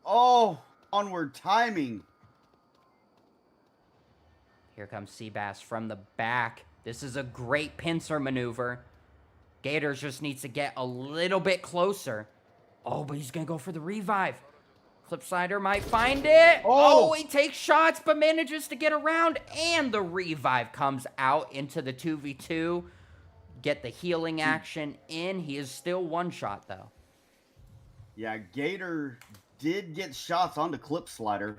Oh, onward timing. Here comes Seabass from the back. This is a great pincer maneuver. Gators just needs to get a little bit closer. Oh, but he's going to go for the revive. Clip Slider might find it. Oh, he takes shots, but manages to get around. And the revive comes out into the 2v2. Get the healing action in. He is still one shot, though. Yeah, Gator did get shots onto Clip Slider.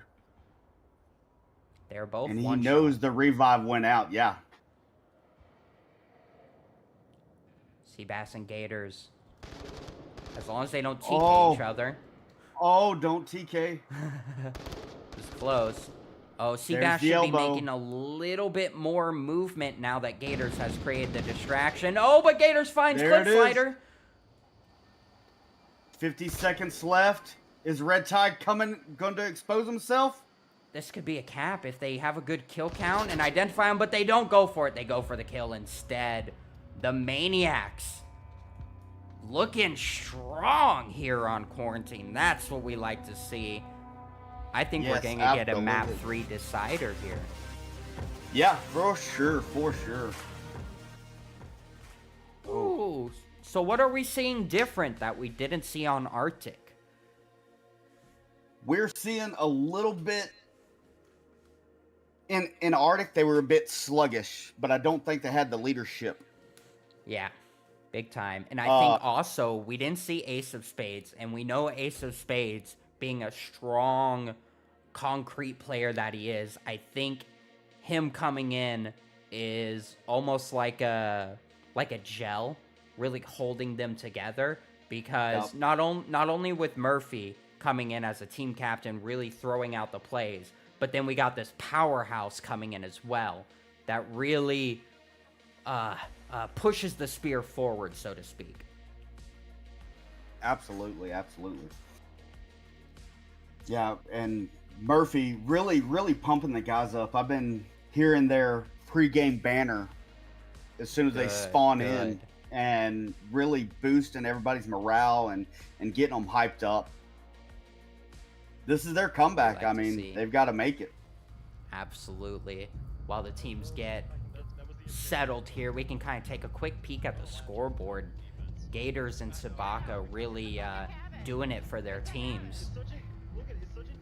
They're both And he one knows shot. the revive went out. Yeah. Seabass and Gators. As long as they don't TK each other. Oh, don't TK. It's close. Oh, There's Seabass the should be elbow. making a little bit more movement now that Gators has created the distraction. Oh, but Gators finds There Clip it is. Slider. 50 seconds left. Is Red Tide going to expose himself? This could be a cap if they have a good kill count and identify him, but they don't go for it. They go for the kill instead. The Maniacs looking strong here on Quarantine. That's what we like to see. I think we're Yes, going to get a map absolutely. 3 decider here. Yeah, for sure, for sure. Ooh. So what are we seeing different that we didn't see on Arctic? We're seeing a little bit in Arctic. They were a bit sluggish, but I don't think they had the leadership. Yeah, big time. And I think also we didn't see Ace of Spades, and we know Ace of Spades being a strong, concrete player that he is. I think him coming in is almost like a gel, really holding them together. Because not only with Murphy coming in as a team captain, really throwing out the plays, but then we got this powerhouse coming in as well that really pushes the spear forward, so to speak. Absolutely. Yeah, and Murphy really pumping the guys up. I've been hearing their pregame banner as soon as they spawn in, and really boosting everybody's morale and getting them hyped up. This is their comeback. I mean, they've got to make it. Absolutely. While the teams get settled here, we can kind of take a quick peek at the scoreboard. Gators and Sabaka really doing it for their teams.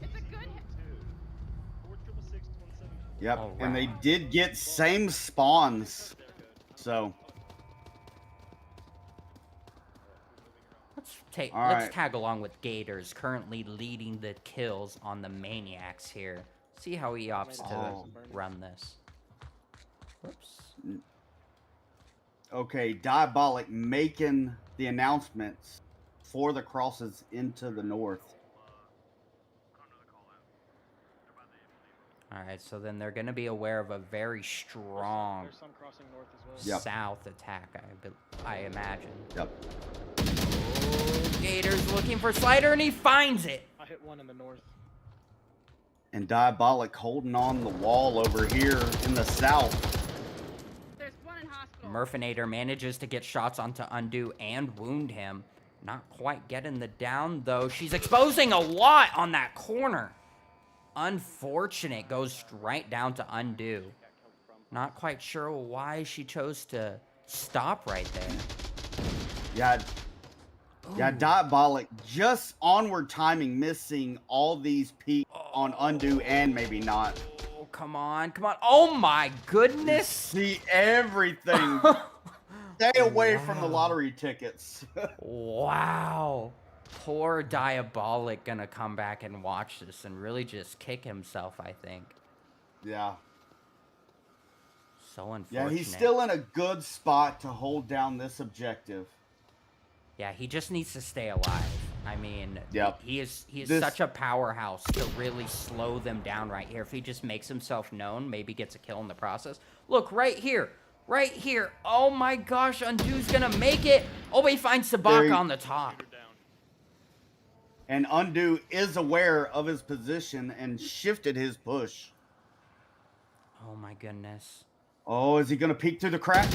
It's a good hit. Yep, All and they right. did get same spawns. So let's All right. tag along with Gators, currently leading the kills on the Maniacs here. See how he opts to run this. Whoops. okay, Diabolic making the announcements for the crosses into the north. All right, so then they're going to be aware of a very strong There's some crossing north as well. Yep. south attack, I imagine. Yep. Oh, Gators looking for Slider, and he finds it. I hit one in the north. And Diabolic holding on the wall over here in the south. There's one in hospital. Murfinator manages to get shots onto Undo and wound him. Not quite getting the down, though. She's exposing a lot on that corner. Unfortunate, goes right down to Undo. Not quite sure why she chose to stop right there. Yeah, yeah, Diabolic just onward timing, missing all these peaks on Undo and maybe not. Oh, come on, come on. Oh my goodness. See everything. Stay away from the lottery tickets. Wow. Poor Diabolic gonna come back and watch this and really just kick himself, I think. Yeah. So unfortunate. Yeah, he's still in a good spot to hold down this objective. Yeah, he just needs to stay alive. I mean, Yep. he is This- such a powerhouse to really slow them down right here. If he just makes himself known, maybe gets a kill in the process. Look, right here. Right here. Oh my gosh, Undo's gonna make it. Oh, he finds Sabaka on the top. And Undo is aware of his position and shifted his push. Oh my goodness. Oh, is he going to peek through the crack?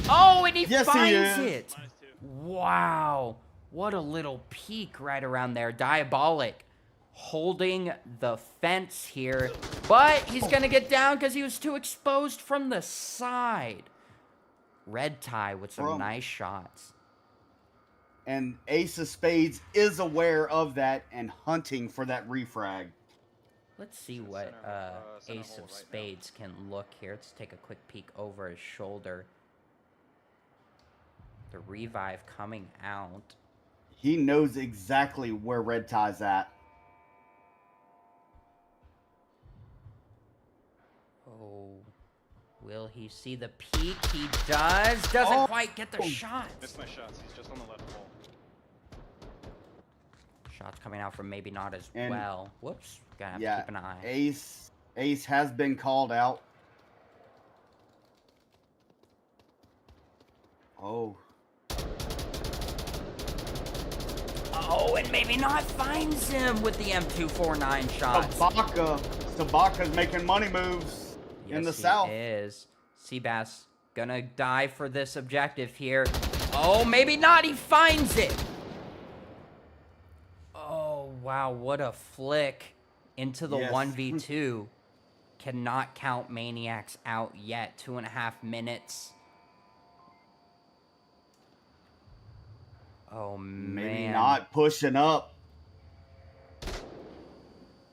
Oh, and he Yes, he finds is. it. Wow. What a little peek right around there. Diabolic holding the fence here. But he's going to get down because he was too exposed from the side. Red Tie with some nice shots. And Ace of Spades is aware of that and hunting for that refrag. Let's see what Ace of Spades can look here. Let's take a quick peek over his shoulder. The revive coming out. He knows exactly where Red Tie's at. Oh, will he see the peak? He does. Doesn't quite get the shots. Missed my shots. He's just on the left wall. Shots coming out from maybe not as And- well. Whoops. Gotta have to Yeah, keep an eye. Ace has been called out. Oh. Oh, and maybe not finds him with the M249 shots. Sabaka's making money moves in the Yes, he south. is. Seabass gonna die for this objective here. Oh, maybe not. He finds it. Oh, wow. What a flick into the Yes. 1v2. Cannot count Maniacs out yet. 2.5 minutes. Oh, man. Maybe not pushing up.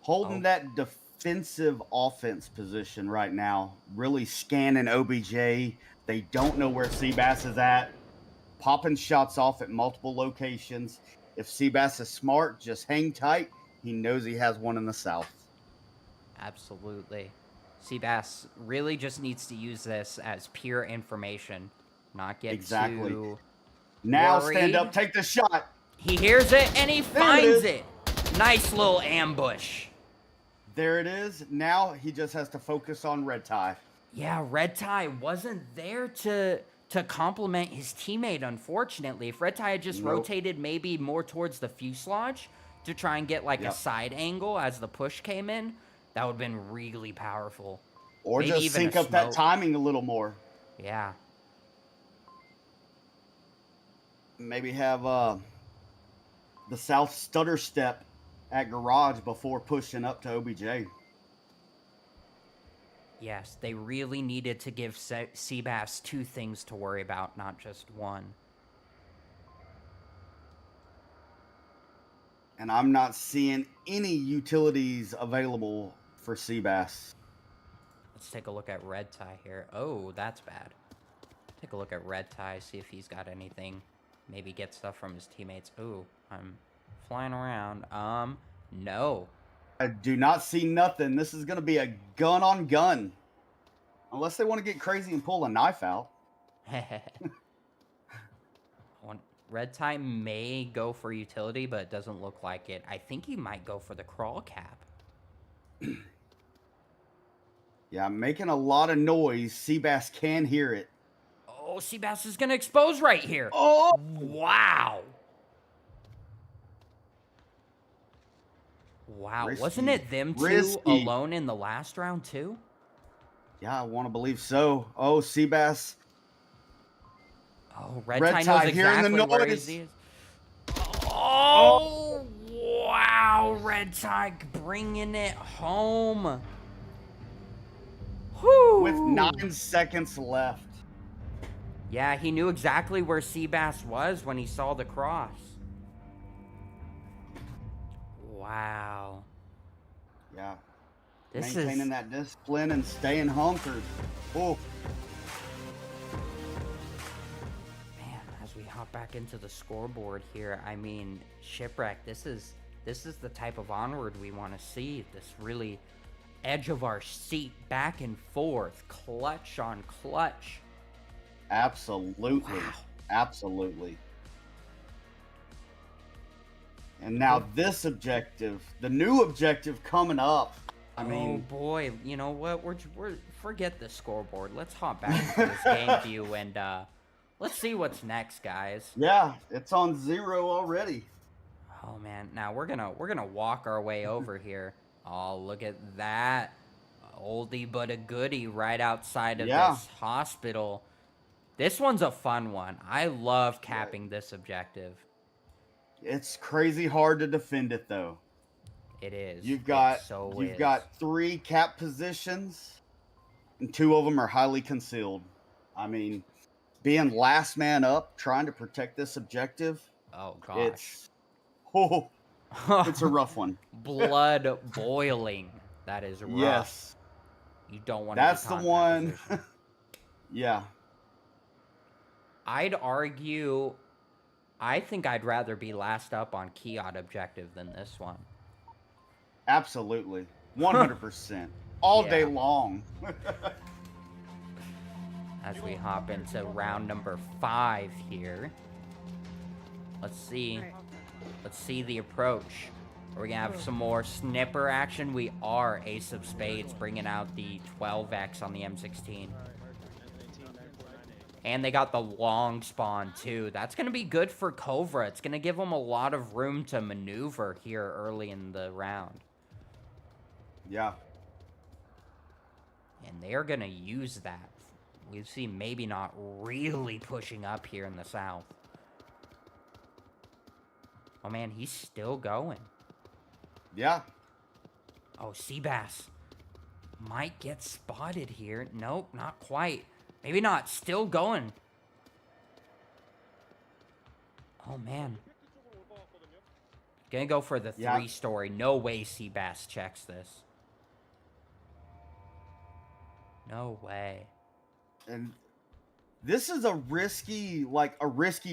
Holding Oh. that defensive offense position right now. Really scanning OBJ. They don't know where Seabass is at. Popping shots off at multiple locations. If Seabass is smart, just hang tight. He knows he has one in the south. Absolutely. Seabass really just needs to use this as pure information. Not get Exactly. too Now worried. stand up, take the shot. He hears it and he There it finds is. it. Nice little ambush. There it is. Now he just has to focus on red tie. Yeah, Red Tie wasn't there to complement his teammate, unfortunately. If Red Tie had just Nope. rotated maybe more towards the fuselage to try and get like a Yep. side angle as the push came in, that would have been really powerful. Or Maybe just even sync a up that smoke. timing a little more. Yeah. Maybe have the south stutter step at garage before pushing up to OBJ. Yes, they really needed to give Seabass two things to worry about, not just one. And I'm not seeing any utilities available for Seabass. Let's take a look at Red Tie here. Oh, that's bad. Take a look at Red Tie, see if he's got anything. Maybe get stuff from his teammates. Ooh, I'm flying around. No. I do not see nothing. This is going to be a gun on gun. Unless they want to get crazy and pull a knife out. Red Tie may go for utility, but it doesn't look like it. I think he might go for the crawl cap. Yeah, making a lot of noise. Seabass can hear it. Oh, Seabass is going to expose right here. Oh! Wow. Wow, Risky. wasn't it them two Risky. alone in the last round too? Yeah, I want to believe so. Oh, Seabass. Oh, Red Red Tie Tie knows hearing the exactly where noise. he is. Oh, wow, Red Tie bringing it home. Whew. With 9 seconds left. Yeah, he knew exactly where Seabass was when he saw the cross. Wow. Yeah. This Maintaining is... that discipline and staying hunkered. Oh. Man, as we hop back into the scoreboard here, I mean, Shipwreck, this is the type of Onward we want to see. This really edge of our seat, back and forth, clutch on clutch. Absolutely. Wow. Absolutely. And now this objective, the new objective coming up. I mean, oh boy, you know what? We're forget the scoreboard. Let's hop back into this game view and let's see what's next, guys. yeah, it's on 0 already. Oh man, now we're gonna walk our way over here. Oh, look at that. Oldie but a goodie right outside of this hospital. This one's a fun one. I love capping this objective. It's crazy hard to defend it though. It is. You've got It got 3 cap positions, and 2 of them are highly concealed. I mean, being last man up, trying to protect this objective. Oh gosh. It's a rough one. Blood boiling. That is rough. Yes. You don't want to. That's the one. Yeah. I'd argue. I think I'd rather be last up on Kiot objective than this one. Absolutely. 100%. All day long. As we hop into round number 5 here. Let's see. Let's see the approach. Are we going to have some more snipper action? We are. Ace of Spades bringing out the 12X on the M16. And they got the long spawn, too. That's going to be good for KOVRA. It's going to give them a lot of room to maneuver here early in the round. Yeah. And they are going to use that. We've seen maybe not really pushing up here in the south. Oh, man, he's still going. Yeah. Oh, Seabass might get spotted here. Nope, not quite. Maybe not. Still going. Oh, man. Gonna go for the 3-story. No way Seabass checks this. No way. And this is a risky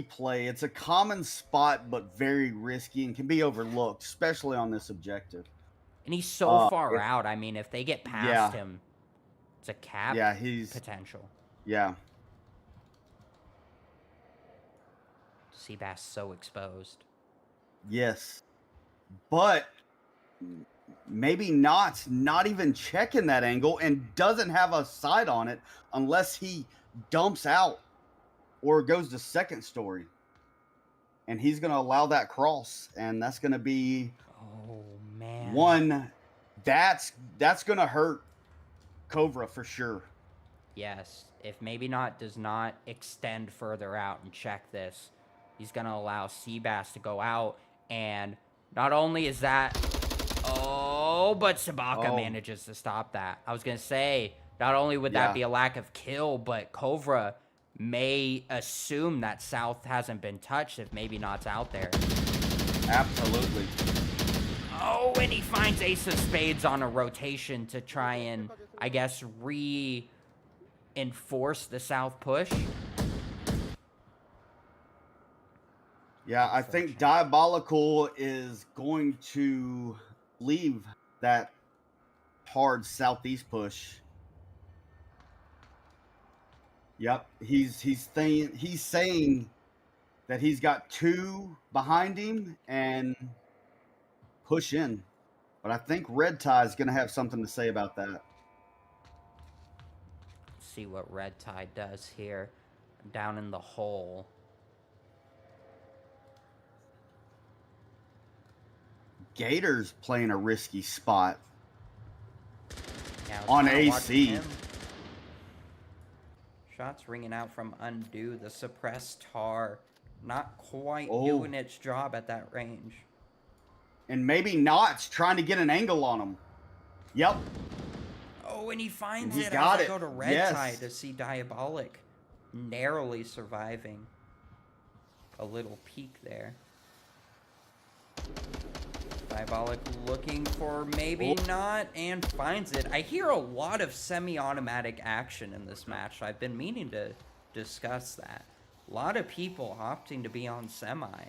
play. It's a common spot, but very risky and can be overlooked, especially on this objective. And he's so far out. I mean, if they get past him, it's a cap potential. Yeah. Seabass so exposed. Yes. But maybe not even checking that angle and doesn't have a sight on it unless he dumps out or goes to second story. And he's going to allow that cross, and that's going to be Oh man. one that's going to hurt KOVRA for sure. Yes, if maybe not does not extend further out and check this, he's going to allow Seabass to go out, and not only is that... Oh, but Sabaka manages to stop that. I was going to say, not only would that be a lack of kill, but KOVRA may assume that South hasn't been touched if maybe not's out there. Absolutely. Oh, and he finds Ace of Spades on a rotation to try and, I guess, enforce the South push. Yeah, I think Diabolical is going to leave that hard southeast push. Yep, he's saying that he's got 2 behind him and push in. But I think Red Tie is going to have something to say about that. See what Red Tide does here down in the hole. Gator's playing a risky spot Yeah, on kinda watching AC. him. Shots ringing out from Undo. The suppressed tar not quite doing its job at that range. And maybe Knott's trying to get an angle on him. Yep. Oh, and he finds He it. got as I it. go to Red Yes. Tide to see Diabolic narrowly surviving. A little peek there. Diabolic looking for maybe not, and finds it. I hear a lot of semi-automatic action in this match. I've been meaning to discuss that. A lot of people opting to be on semi.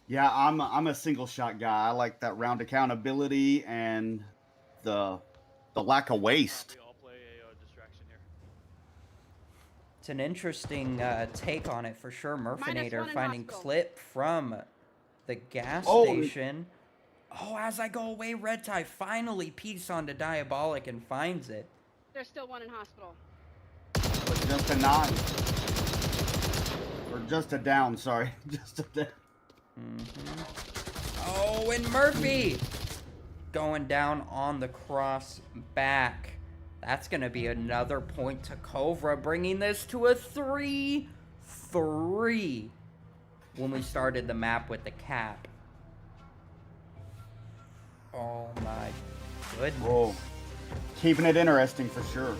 Yeah, I'm a single shot guy. I like that round accountability and the lack of waste. We all play a distraction here. It's an interesting take on it for sure. Murfinator -1 in finding hospital. clip from the gas Oh. station. Oh, as I go away, Red Tie finally peeks onto Diabolic and finds it. There's still 1 in hospital. But just a nod. Or just a down, sorry. Just a down. Oh, and Murphy going down on the cross back. That's going to be another point to KOVRA, bringing this to a 3-3 when we started the map with the cap. Oh my goodness. Whoa. Keeping it interesting for sure.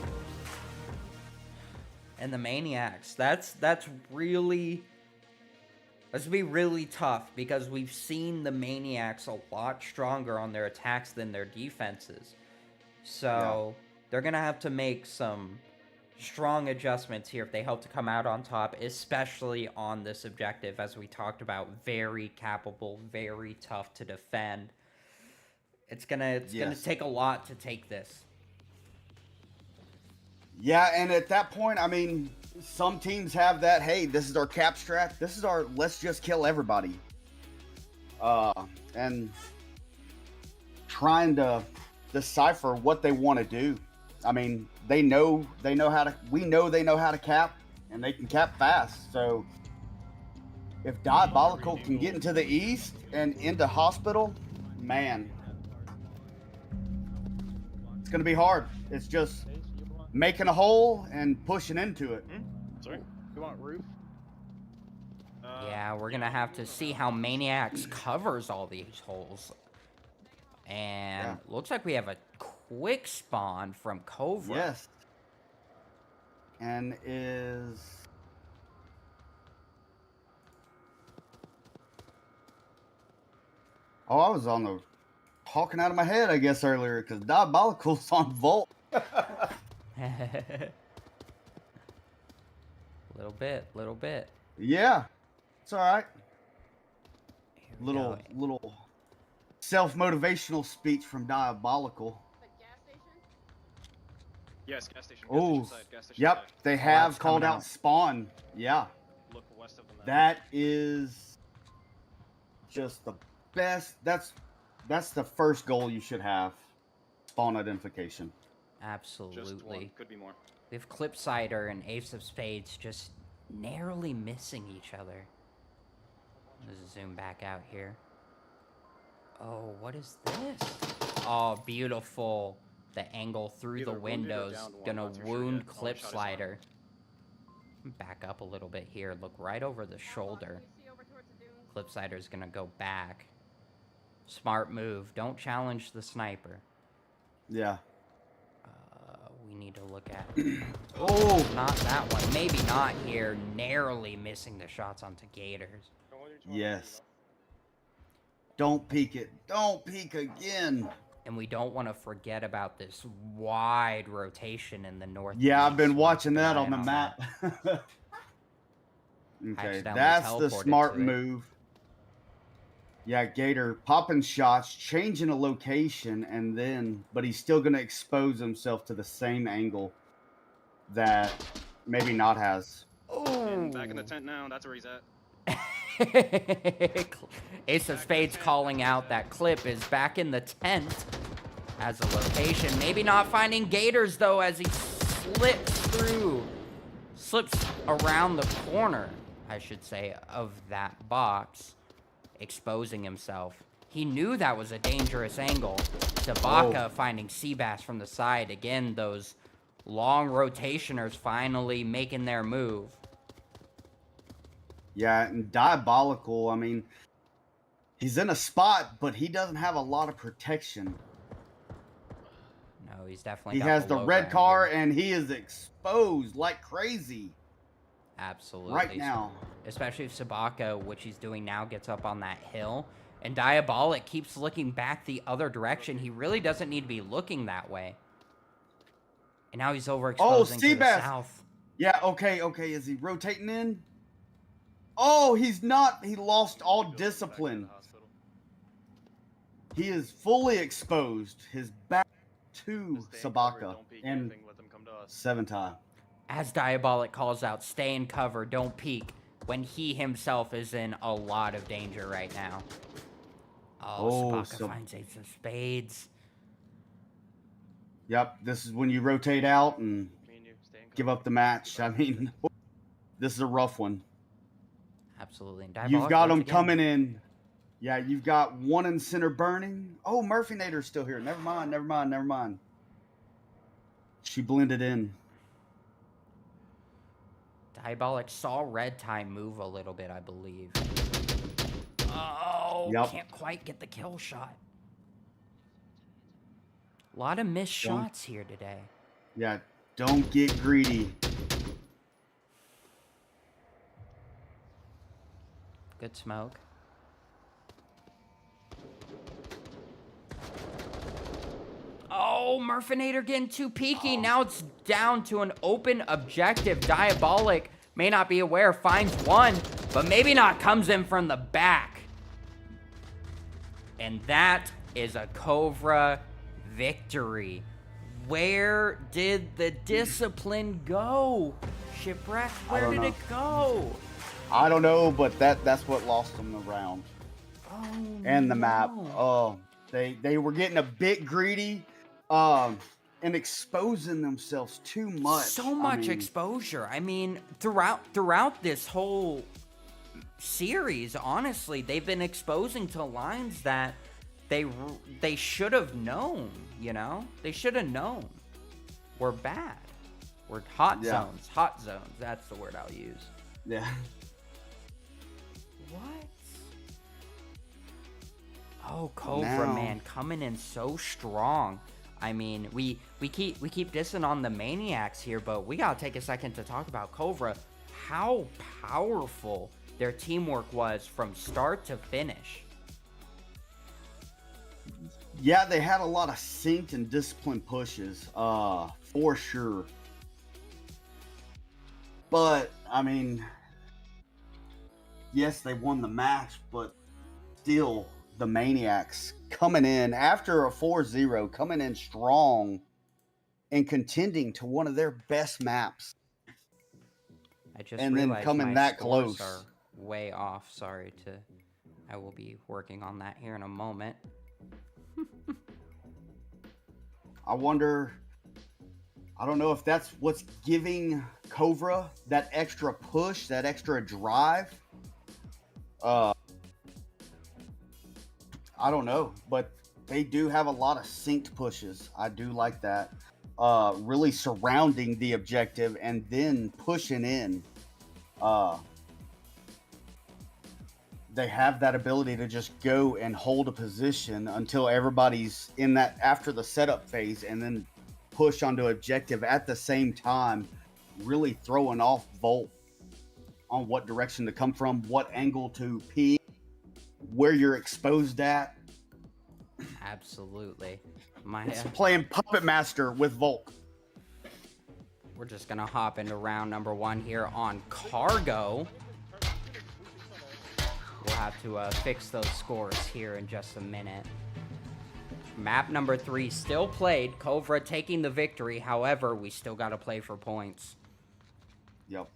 And the Maniacs, that's really... This would be really tough because we've seen the Maniacs a lot stronger on their attacks than their defenses. So they're going to have to make some strong adjustments here if they hope to come out on top, especially on this objective, as we talked about. Very capable, very tough to defend. It's gonna take a lot to take this. Yeah, and at that point, I mean, some teams have that, hey, this is our cap strat. This is our let's just kill everybody. And trying to decipher what they want to do. I mean, we know they know how to cap, and they can cap fast. So if Diabolical can get into the east and into hospital, man, it's going to be hard. It's just making a hole and pushing into it. Sorry. You want roof? Yeah, we're gonna have to see how Maniacs covers all these holes. And looks like we have a quick spawn from KOVRA. Yes. And is... Oh, I was on the... talking out of my head, I guess, earlier, because Diabolical's on Volt. Little bit. Yeah. It's all right. Here we go. Little self-motivational speech from Diabolical. The gas station? Yes, gas station. Oh, Gas station yep. side. They have Lab's called coming out out. spawn. Yeah. Look west of the map. That is just the best. That's That's the first goal you should have. Spawn identification. Absolutely. Just one. Could be more. We have Clipsider and Ace of Spades just narrowly missing each other. Let's zoom back out here. Oh, what is this? Oh, beautiful. The angle through Either the wounded or windows. downed one, Gonna not too sure wound yet. Only shot is one. Clipslider. Back up a little bit here. Look right over the shoulder. You see over towards the dunes? Clipsider's gonna go back. Smart move. Don't challenge the sniper. Yeah. We need to look at... Oh, Not that one. Maybe not here. Narrowly missing the shots onto Gators. yes. Don't peek it. Don't peek again. And we don't want to forget about this wide rotation in the north. Yeah, I've been watching that on the map. Okay, Accidentally that's the teleported smart to it. move. Yeah, Gator popping shots, changing a location, and then, but he's still going to expose himself to the same angle that maybe not has. And back in the tent now. That's where he's at. Ace of Spades calling out that Clip is back in the tent as a location. Maybe not finding Gators, though, as he slips around the corner, I should say, of that box, exposing himself. He knew that was a dangerous angle. Sabaka finding Seabass from the side. Again, those long rotationers finally making their move. Yeah, and Diabolical, I mean, he's in a spot, but he doesn't have a lot of protection. No, he's definitely He got has the low red ground car, here. and he is exposed like crazy Absolutely. right now. Especially if Sabaka, which he's doing now, gets up on that hill. And Diabolic keeps looking back the other direction. He really doesn't need to be looking that way. And now he's overexposing to the Seabass. south. Yeah, okay. Is he rotating in? Oh, he's not. He lost all Back to the discipline. hospital. He is fully exposed. His back to Just stay in cover, Sabaka don't peek and anything, let them come to us. 7 time. As Diabolic calls out, stay in cover, don't peek, when he himself is in a lot of danger right now. Oh, Sabaka finds Ace of Spades. Yep, this is when you rotate out and Me and you, stay in give cover. up the match. I mean, this is a rough one. Absolutely. And You've Diabolic got once them again. coming in. Yeah, you've got one in center burning. Oh, Murphy Nader's still here. Never mind. She blended in. Diabolic saw Red Time move a little bit, I believe. Oh, Yep. can't quite get the kill shot. A lot of missed Don't- shots here today. Yeah, don't get greedy. Good smoke. Oh, Murfinator getting too peaky. Now it's down to an open objective. Diabolic may not be aware, finds one, but maybe not comes in from the back. And that is a KOVRA victory. Where did the discipline go? Shipwreck, where don't did know. it go? I don't know, but that's what lost them the round Oh, and the map. no. Oh, they were getting a bit greedy, and exposing themselves too much. So much I mean, exposure. I mean, throughout this whole series, honestly, they've been exposing to lines that they should have known. You know, they should have known. We're bad. We're hot Yeah. zones. Hot zones. That's the word I'll use. Yeah. What? Oh, KOVRA, Now- man, coming in so strong. I mean, we keep dissing on the Maniacs here, but we gotta take a second to talk about KOVRA. How powerful their teamwork was from start to finish. Yeah, they had a lot of synced and disciplined pushes, for sure. But I mean, yes, they won the match, but still, the Maniacs coming in after a 4-0, coming in strong and contending to one of their best maps. I just And then realized coming my that scores close. are way off. Sorry to. I will be working on that here in a moment. I wonder. I don't know if that's what's giving KOVRA that extra push, that extra drive. I don't know, but they do have a lot of synced pushes. I do like that. Really surrounding the objective and then pushing in. They have that ability to just go and hold a position until everybody's in that after the setup phase, and then push onto objective at the same time, really throwing off Volt on what direction to come from, what angle to peek, where you're exposed at. Absolutely. It's playing Puppet Master with Volk. We're just gonna hop into round number 1 here on Cargo. We'll have to fix those scores here in just a minute. Map number 3 still played. KOVRA taking the victory. However, we still got to play for points. Yep.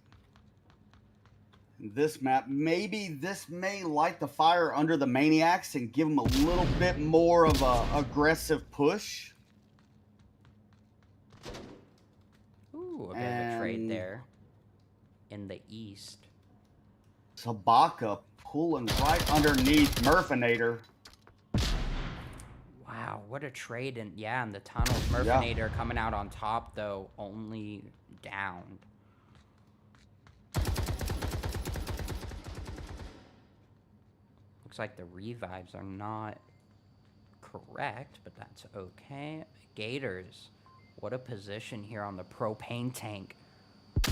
This map, maybe this may light the fire under the Maniacs and give them a little bit more of a aggressive push. Ooh, a bit of a trade there in the east. Sabaka pulling right underneath Murfinator. Wow, what a trade. And yeah, in the tunnels, Murfinator coming out on top, though, only downed. Looks like the revives are not correct, but that's okay. Gators, what a position here on the propane tank.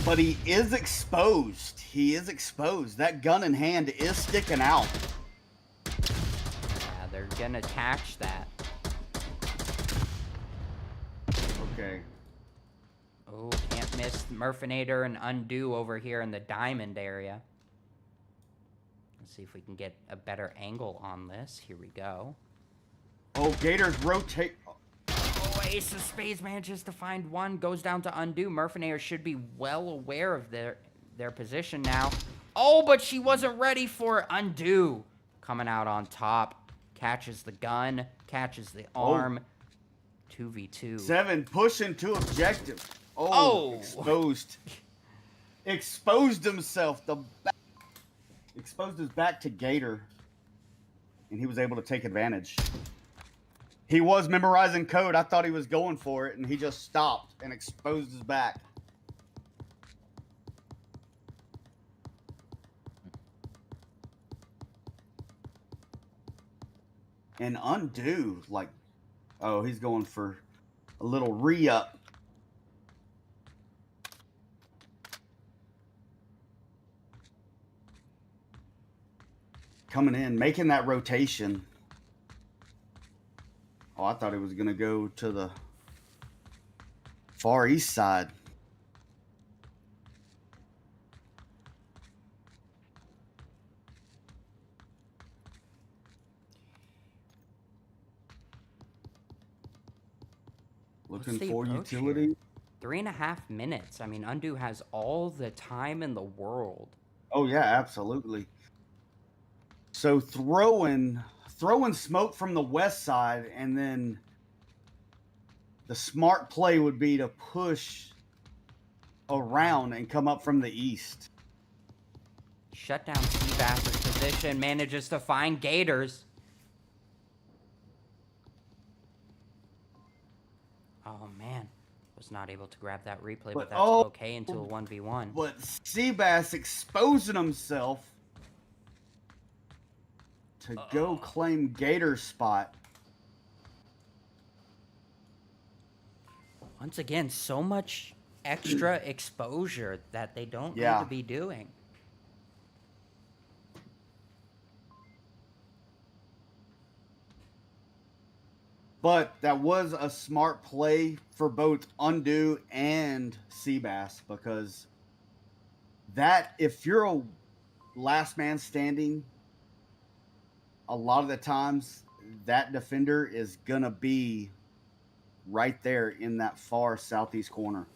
But he is exposed. He is exposed. That gun in hand is sticking out. Yeah, they're gonna attach that. Okay. Oh, can't miss Murfinator and Undo over here in the diamond area. Let's see if we can get a better angle on this. Here we go. Oh, Gators rotate. Oh, Ace of Spades manages to find one. Goes down to Undo. Murfinator should be well aware of their position now. Oh, but she wasn't ready for it. Undo. Coming out on top. Catches the gun. Catches the arm. 2v2. 7 pushing to objective. Oh. Exposed. Exposed himself. Exposed his back to Gator. And he was able to take advantage. He was memorizing code. I thought he was going for it, and he just stopped and exposed his back. And Undo, like, oh, he's going for a little re-up. Coming in, making that rotation. Oh, I thought he was going to go to the far east side. Looking for utility. 3.5 minutes. I mean, Undo has all the time in the world. Oh, yeah, absolutely. So throwing smoke from the west side, and then the smart play would be to push around and come up from the east. Shut down Seabass's position, manages to find Gators. Oh man, was not able to grab that replay, but that's okay until a 1v1. But Seabass exposing himself to go claim Gator's spot. Once again, so much extra exposure that they don't need to be doing. But that was a smart play for both Undo and Seabass, because that, if you're a last man standing, a lot of the times that defender is going to be right there in that far southeast corner.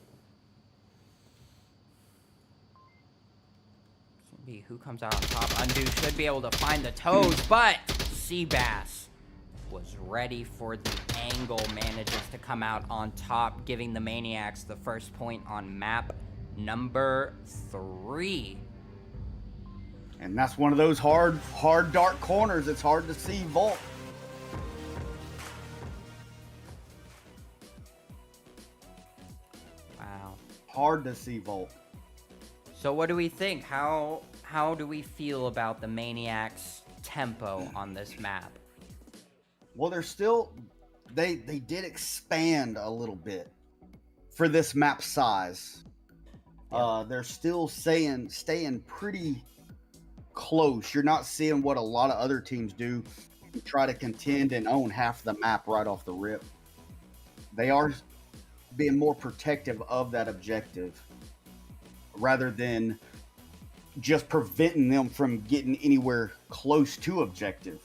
Who comes out on top? Undo should be able to find the toes, but Seabass was ready for the angle, manages to come out on top, giving the Maniacs the first point on map number 3. And that's one of those hard dark corners. It's hard to see Volt. Wow. Hard to see Volt. So what do we think? How do we feel about the Maniacs' tempo on this map? Well, they're still they did expand a little bit for this map size. They're still staying pretty close. You're not seeing what a lot of other teams do, try to contend and own half the map right off the rip. They are being more protective of that objective rather than just preventing them from getting anywhere close to objective.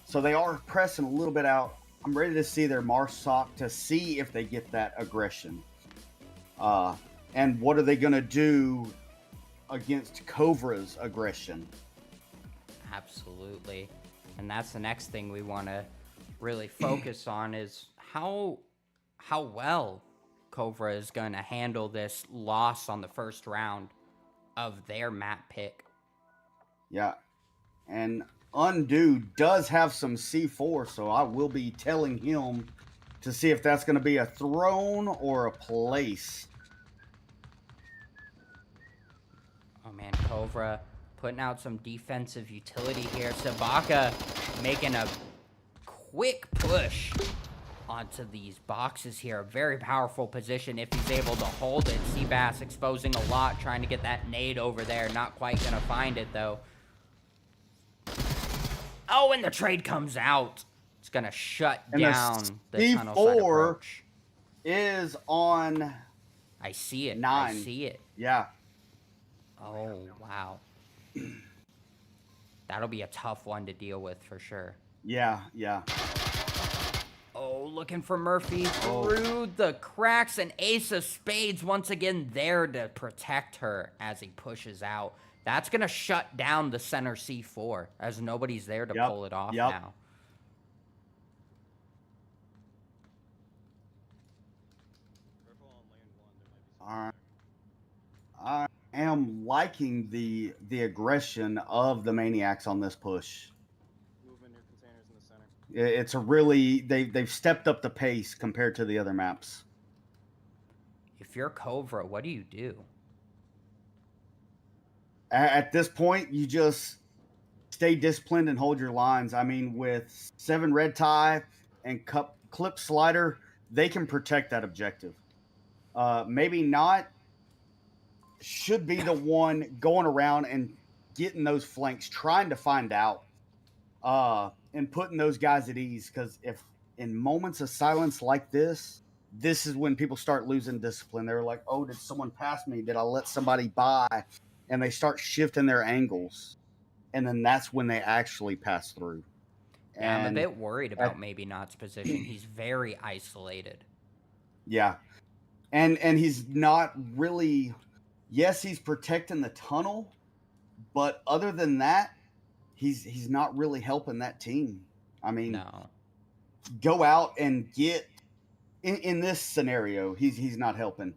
So they are pressing a little bit out. I'm ready to see their Marsoc to see if they get that aggression. And what are they going to do against KOVRA's aggression? Absolutely. And that's the next thing we want to really focus on is how well KOVRA is going to handle this loss on the first round of their map pick. Yeah. And Undo does have some C4, so I will be telling him to see if that's going to be a throne or a place. Oh man, KOVRA putting out some defensive utility here. Sabaka making a quick push onto these boxes here. A very powerful position if he's able to hold it. Seabass exposing a lot, trying to get that nade over there. Not quite going to find it, though. Oh, and the trade comes out. It's going to shut down the tunnel side approach. Is on... I see it. 9. I see it. Yeah. Oh, wow. That'll be a tough one to deal with for sure. Yeah, yeah. Oh, looking for Murphy through the cracks, and Ace of Spades once again there to protect her as he pushes out. That's going to shut down the center C4 as nobody's there to pull it off now. I am liking the aggression of the Maniacs on this push. Moving your containers in the center. It's a really they've stepped up the pace compared to the other maps. If you're KOVRA, what do you do? At this point, you just stay disciplined and hold your lines. I mean, with 7 red tie and clip slider, they can protect that objective. Maybe not. Should be the one going around and getting those flanks, trying to find out, and putting those guys at ease. Because if in moments of silence like this is when people start losing discipline. They're like, oh, did someone pass me? Did I let somebody by? And they start shifting their angles. And then that's when they actually pass through. Yeah, I'm a bit worried about maybe Not's position. He's very isolated. Yeah. And he's not really... Yes, he's protecting the tunnel, but other than that, he's not really helping that team. I mean, no. Go out and get in this scenario, he's not helping.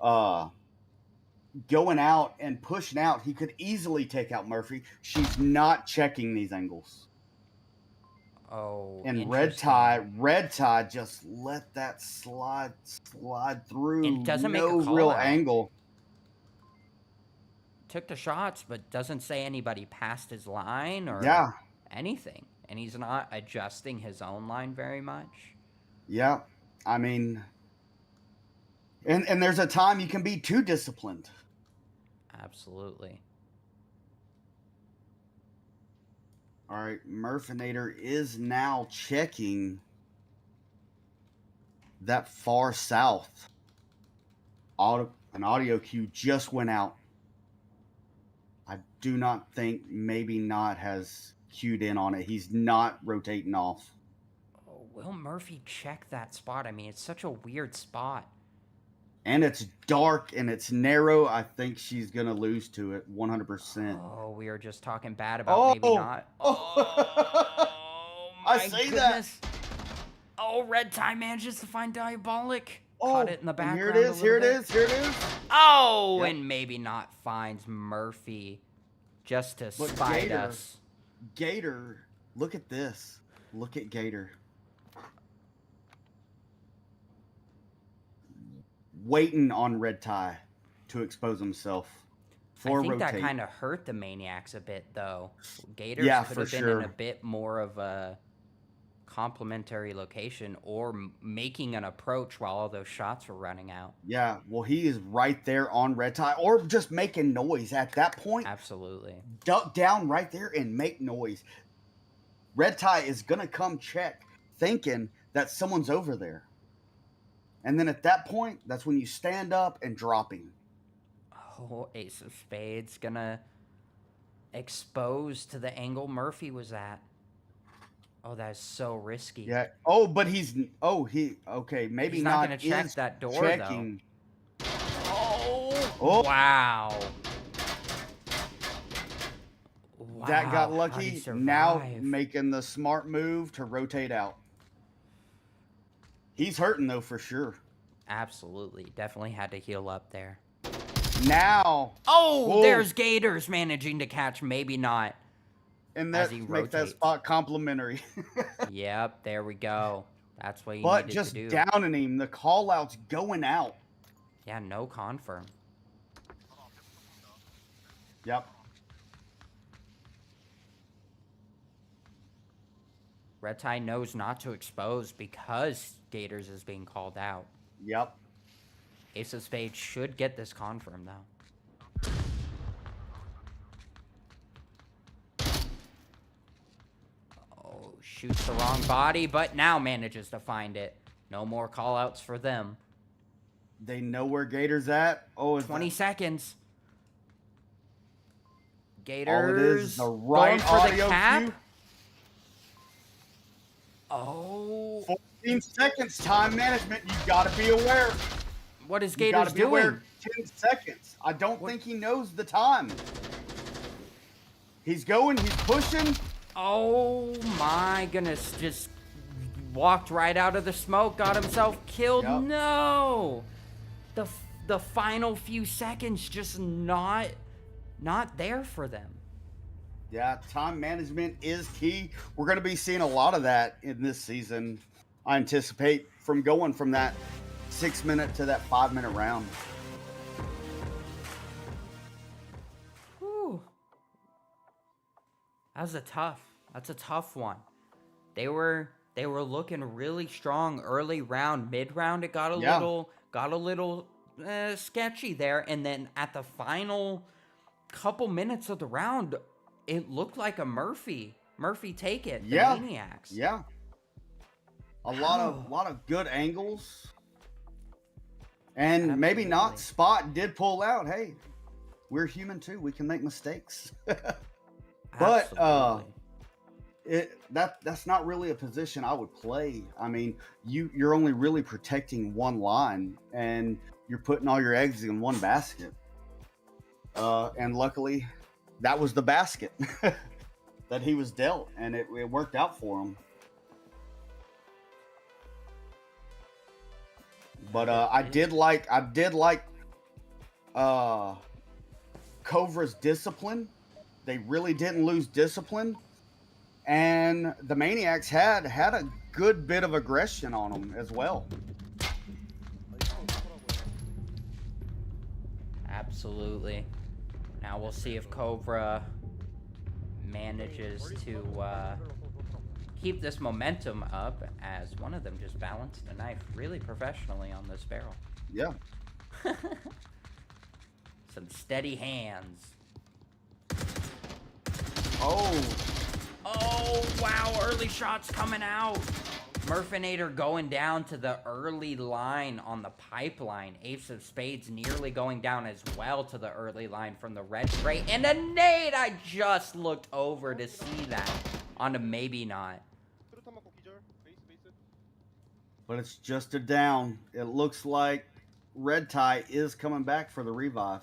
Going out and pushing out, he could easily take out Murphy. She's not checking these angles. Oh, and red tie just let that slide through. And doesn't make a no call real out. angle. Took the shots, but doesn't say anybody passed his line or anything. And he's not adjusting his own line very much. Yeah. I mean, and there's a time you can be too disciplined. Absolutely. All right. Murfinator is now checking that far south. An audio cue just went out. I do not think maybe Not has cued in on it. He's not rotating off. Oh, will Murphy check that spot? I mean, it's such a weird spot. And it's dark and it's narrow. I think she's going to lose to it 100%. Oh, we were just talking bad about maybe Not. Oh. I my say goodness. Oh, Red Tie manages to find Diabolic. that. Caught it in the and background. here it is. a Here little it bit. is. Here it is. Oh, Yep. and maybe not finds Murphy just to But spite Gator- us. Gator, look at this. Look at Gator. Waiting on Red Tie to expose himself. I think that rotate. kind of hurt the Maniacs a bit, though. Gators Yeah, could for have been sure. in a bit more of a complementary location or making an approach while all those shots were running out. Yeah, well, he is right there on Red Tie, or just making noise at that point. Absolutely. Duck down right there and make noise. Red Tie is gonna come check, thinking that someone's over there, and then at that point, that's when you stand up and drop him. Oh, Ace of Spades gonna expose to the angle Murphy was at. Oh, that is so risky. Yeah. Oh, but he's. Oh, he. Okay, maybe He's not gonna is check that door, checking. Oh, Oh. wow. That Wow, got how'd lucky. he Now survive? making the smart move to rotate out. He's hurting though for sure. Absolutely. Definitely had to heal up there. Now. Oh, Whoa. there's Gators managing to catch. Maybe not. And as that he make that rotates. spot complimentary. Yep, there we go. That's what you But needed just to do. downing him, the call out's going out. Yeah, no confirm. Yep. Red Tie knows not to expose because Gators is being called out. Yep. Ace of Spades should get this confirm, though. Oh, shoots the wrong body, but now manages to find it. No more call-outs for them. They know where Gator's at. Oh, is 20 that- seconds. all Gators it is the right going for the audio cap. cue. Oh, 14 seconds time management. You got to be aware. what is You Gators gotta be aware. doing? 10 seconds. I don't What- think he knows the time. He's going. He's pushing. Oh my goodness, just walked right out of the smoke, got himself killed. Yep. No. The final few seconds just not there for them. Yeah, time management is key. We're going to be seeing a lot of that in this season. I anticipate from going from that 6-minute to that 5-minute round. Whew. That's a tough one. They were looking really strong early round, mid round it got a Yeah. little sketchy there, and then at the final couple minutes of the round, it looked like a Murphy take it. The Yeah. Maniacs. Yeah. A lot of good angles. And maybe not. Absolutely. Spot did pull out. Hey, we're human too. We can make mistakes. But Absolutely. that's not really a position I would play. I mean, you're only really protecting one line, and you're putting all your eggs in one basket. And luckily, that was the basket that he was dealt, and it worked out for him. But I did like KOVRA's discipline. They really didn't lose discipline, and the Maniacs had a good bit of aggression on them as well. Absolutely. Now we'll see if KOVRA manages to keep this momentum up, as one of them just balanced a knife really professionally on this barrel. Yeah. Some steady hands. Oh, Oh, wow, early shots coming out. Murfinator going down to the early line on the pipeline. Ace of Spades nearly going down as well to the early line from the red spray. And a nade! I just looked over to see that. On a maybe not. but it's just a down. It looks like Red Tie is coming back for the revive.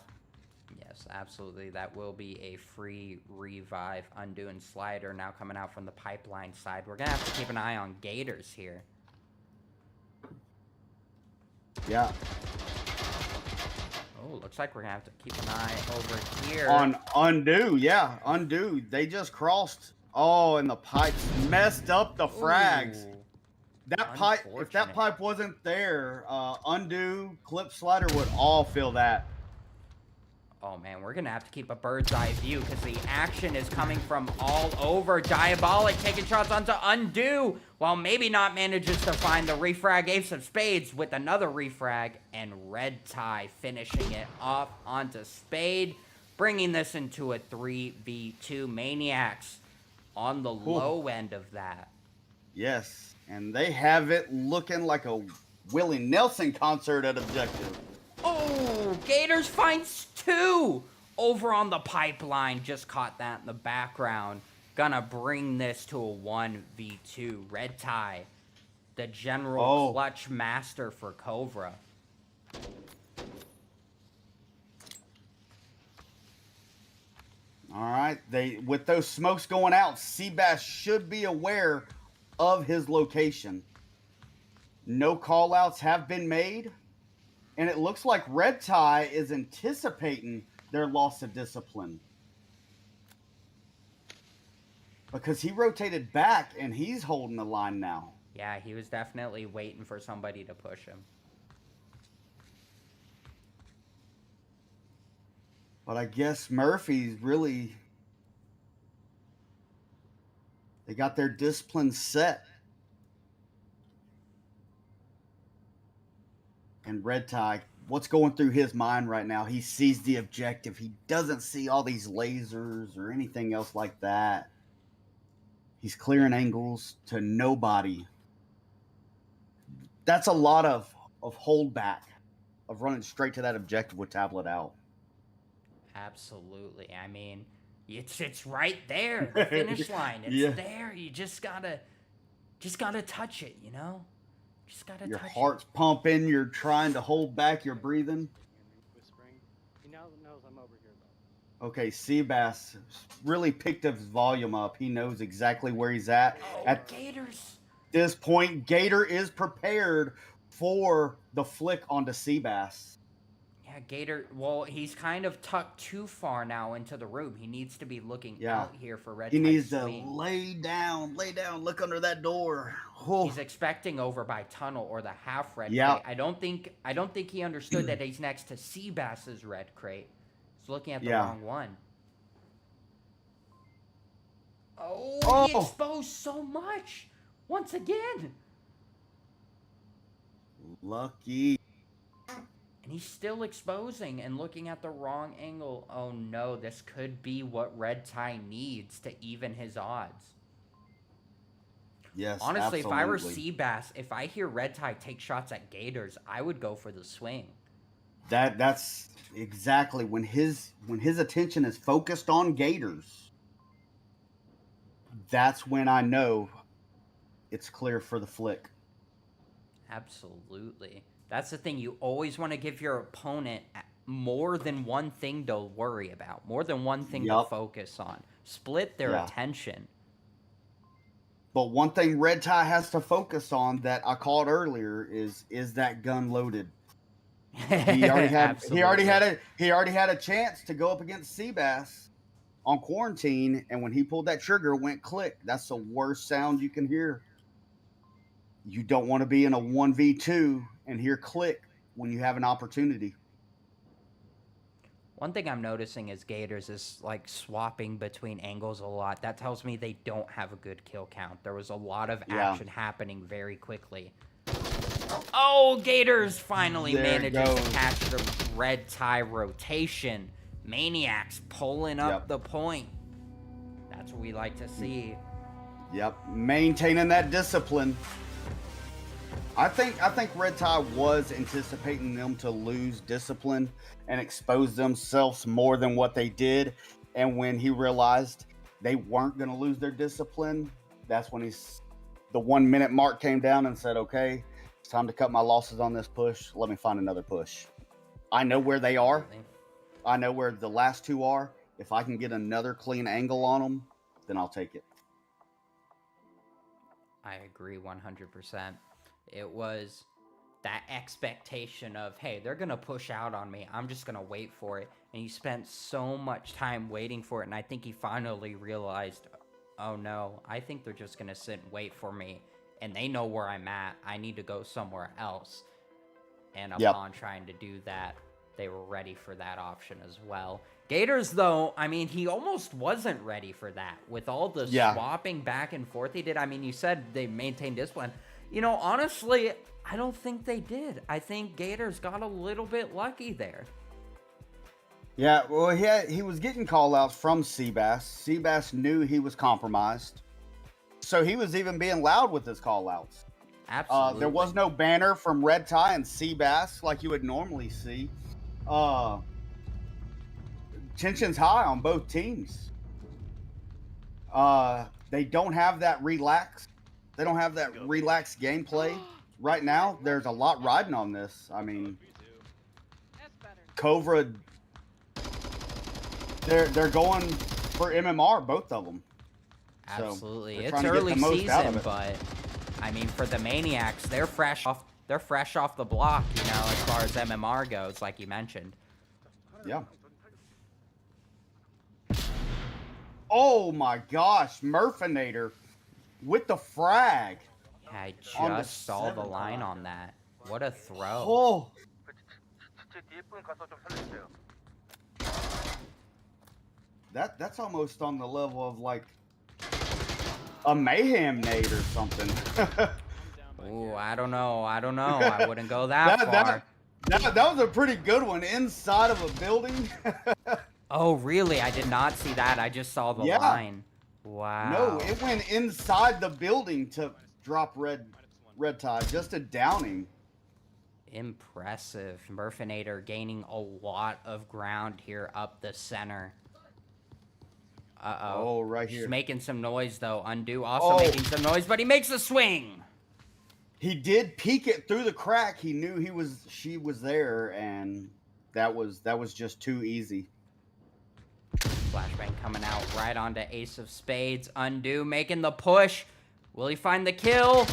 Yes, Yes, absolutely. That will be a free revive. Undo and Slider now coming out from the pipeline side. We're going to have to keep an eye on Gators here. Yeah. Oh, looks like we're going to have to keep an eye over here. On Undo, yeah. Undo. They just crossed. Oh, and the pipes messed up the frags. Ooh, That pipe, if that unfortunate. pipe wasn't there, Undo, Clip Slider would all feel that. Oh man, we're gonna have to keep a bird's eye view because the action is coming from all over. Diabolic taking shots onto Undo, while maybe not manages to find the refrag Ace of Spades with another refrag, and Red Tie finishing it off onto Spade, bringing this into a 3v2. Maniacs on the low end of that. Yes, and they have it looking like a Willie Nelson concert at Objective. Oh, Gators finds 2 over on the pipeline. Just caught that in the background. Gonna bring this to a 1v2. Red Tie, the general clutch master for KOVRA. All right, with those smokes going out, Seabass should be aware of his location. No call-outs have been made, and it looks like Red Tie is anticipating their loss of discipline. Because he rotated back, and he's holding the line now. Yeah, he was definitely waiting for somebody to push him. But I guess Murphy's really... They got their discipline set. And Red Tie, what's going through his mind right now? He sees the objective. He doesn't see all these lasers or anything else like that. He's clearing angles to nobody. That's a lot of holdback, of running straight to that objective with tablet out. Absolutely. I mean, it's right there, the finish line. It's there. You just gotta touch it, you know? Just gotta Your touch heart's pumping. You're trying to hold back your breathing. Whispering. He now knows I'm over here though. Okay, Seabass really picked his volume up. He knows exactly where he's at. At Gators. this point, Gator is prepared for the flick onto Seabass. Yeah, Gator, well, he's kind of tucked too far now into the room. He needs to be looking out here for Red Tie. He needs to swing. lay down, look under that door. Oh. He's expecting over by tunnel or the half red Yeah. crate. I don't think he understood that he's next to Seabass's red crate. He's looking at the wrong one. Oh, he exposed so much. Once again. Lucky. And he's still exposing and looking at the wrong angle. Oh no, this could be what Red Tie needs to even his odds. Yes, honestly, absolutely. if I were Seabass, if I hear Red Tie take shots at Gators, I would go for the swing. That's exactly when his attention is focused on Gators. That's when I know it's clear for the flick. Absolutely. That's the thing. You always want to give your opponent more than one thing to worry about, more than one thing to focus on. Split their attention. But one thing Red Tie has to focus on that I called earlier is that gun loaded. He already had a chance to go up against Seabass on quarantine, and when he pulled that trigger, it went click. That's the worst sound you can hear. You don't want to be in a 1v2 and hear click when you have an opportunity. One thing I'm noticing is Gators is like swapping between angles a lot. That tells me they don't have a good kill count. There was a lot of action happening very quickly. Oh, Gators finally manages to catch the Red Tie rotation. Maniacs pulling up the point. That's what we like to see. Yep, maintaining that discipline. I think Red Tie was anticipating them to lose discipline and expose themselves more than what they did. And when he realized they weren't going to lose their discipline, that's when the 1 minute mark came down and said, okay, it's time to cut my losses on this push. Let me find another push. I know where they are. I know where the last two are. If I can get another clean angle on them, then I'll take it. I agree 100%. It was that expectation of, hey, they're going to push out on me. I'm just going to wait for it. And he spent so much time waiting for it. And I think he finally realized, oh no, I think they're just going to sit and wait for me. And they know where I'm at. I need to go somewhere else. And upon trying to do that, they were ready for that option as well. Gators, though, I mean, he almost wasn't ready for that. With all the swapping back and forth he did. I mean, you said they maintained discipline. You know, honestly, I don't think they did. I think Gators got a little bit lucky there. Yeah, well, he was getting call-outs from Seabass. Seabass knew he was compromised. So he was even being loud with his call-outs. Absolutely. There was no banner from Red Tie and Seabass like you would normally see. Tension's high on both teams. They don't have that relaxed. They don't have that relaxed gameplay right now. There's a lot riding on this. I mean, That's better. KOVRA, they're going for MMR, both of them. Absolutely. So it's early season, but I mean, for the Maniacs, they're fresh off the block, you know, as far as MMR goes, like you mentioned. Yeah. Oh my gosh, Murfinator with the frag. Yeah, I just saw the line on that. What a throw. Oh. That's almost on the level of like a mayhem nade or something. Ooh, I don't know. I wouldn't go that far. That was a pretty good one inside of a building. Oh, really? I did not see that. I just saw the line. Wow. No, it went inside the building to drop red tie. Just a downing. Impressive. Murfinator gaining a lot of ground here up the center. Uh-oh. Oh, right here. He's making some noise, though. Undo also making some noise, but he makes a swing. He did peek it through the crack. He knew she was there, and that was just too easy. Flashbang coming out right onto Ace of Spades. Undo making the push. Will he find the kill?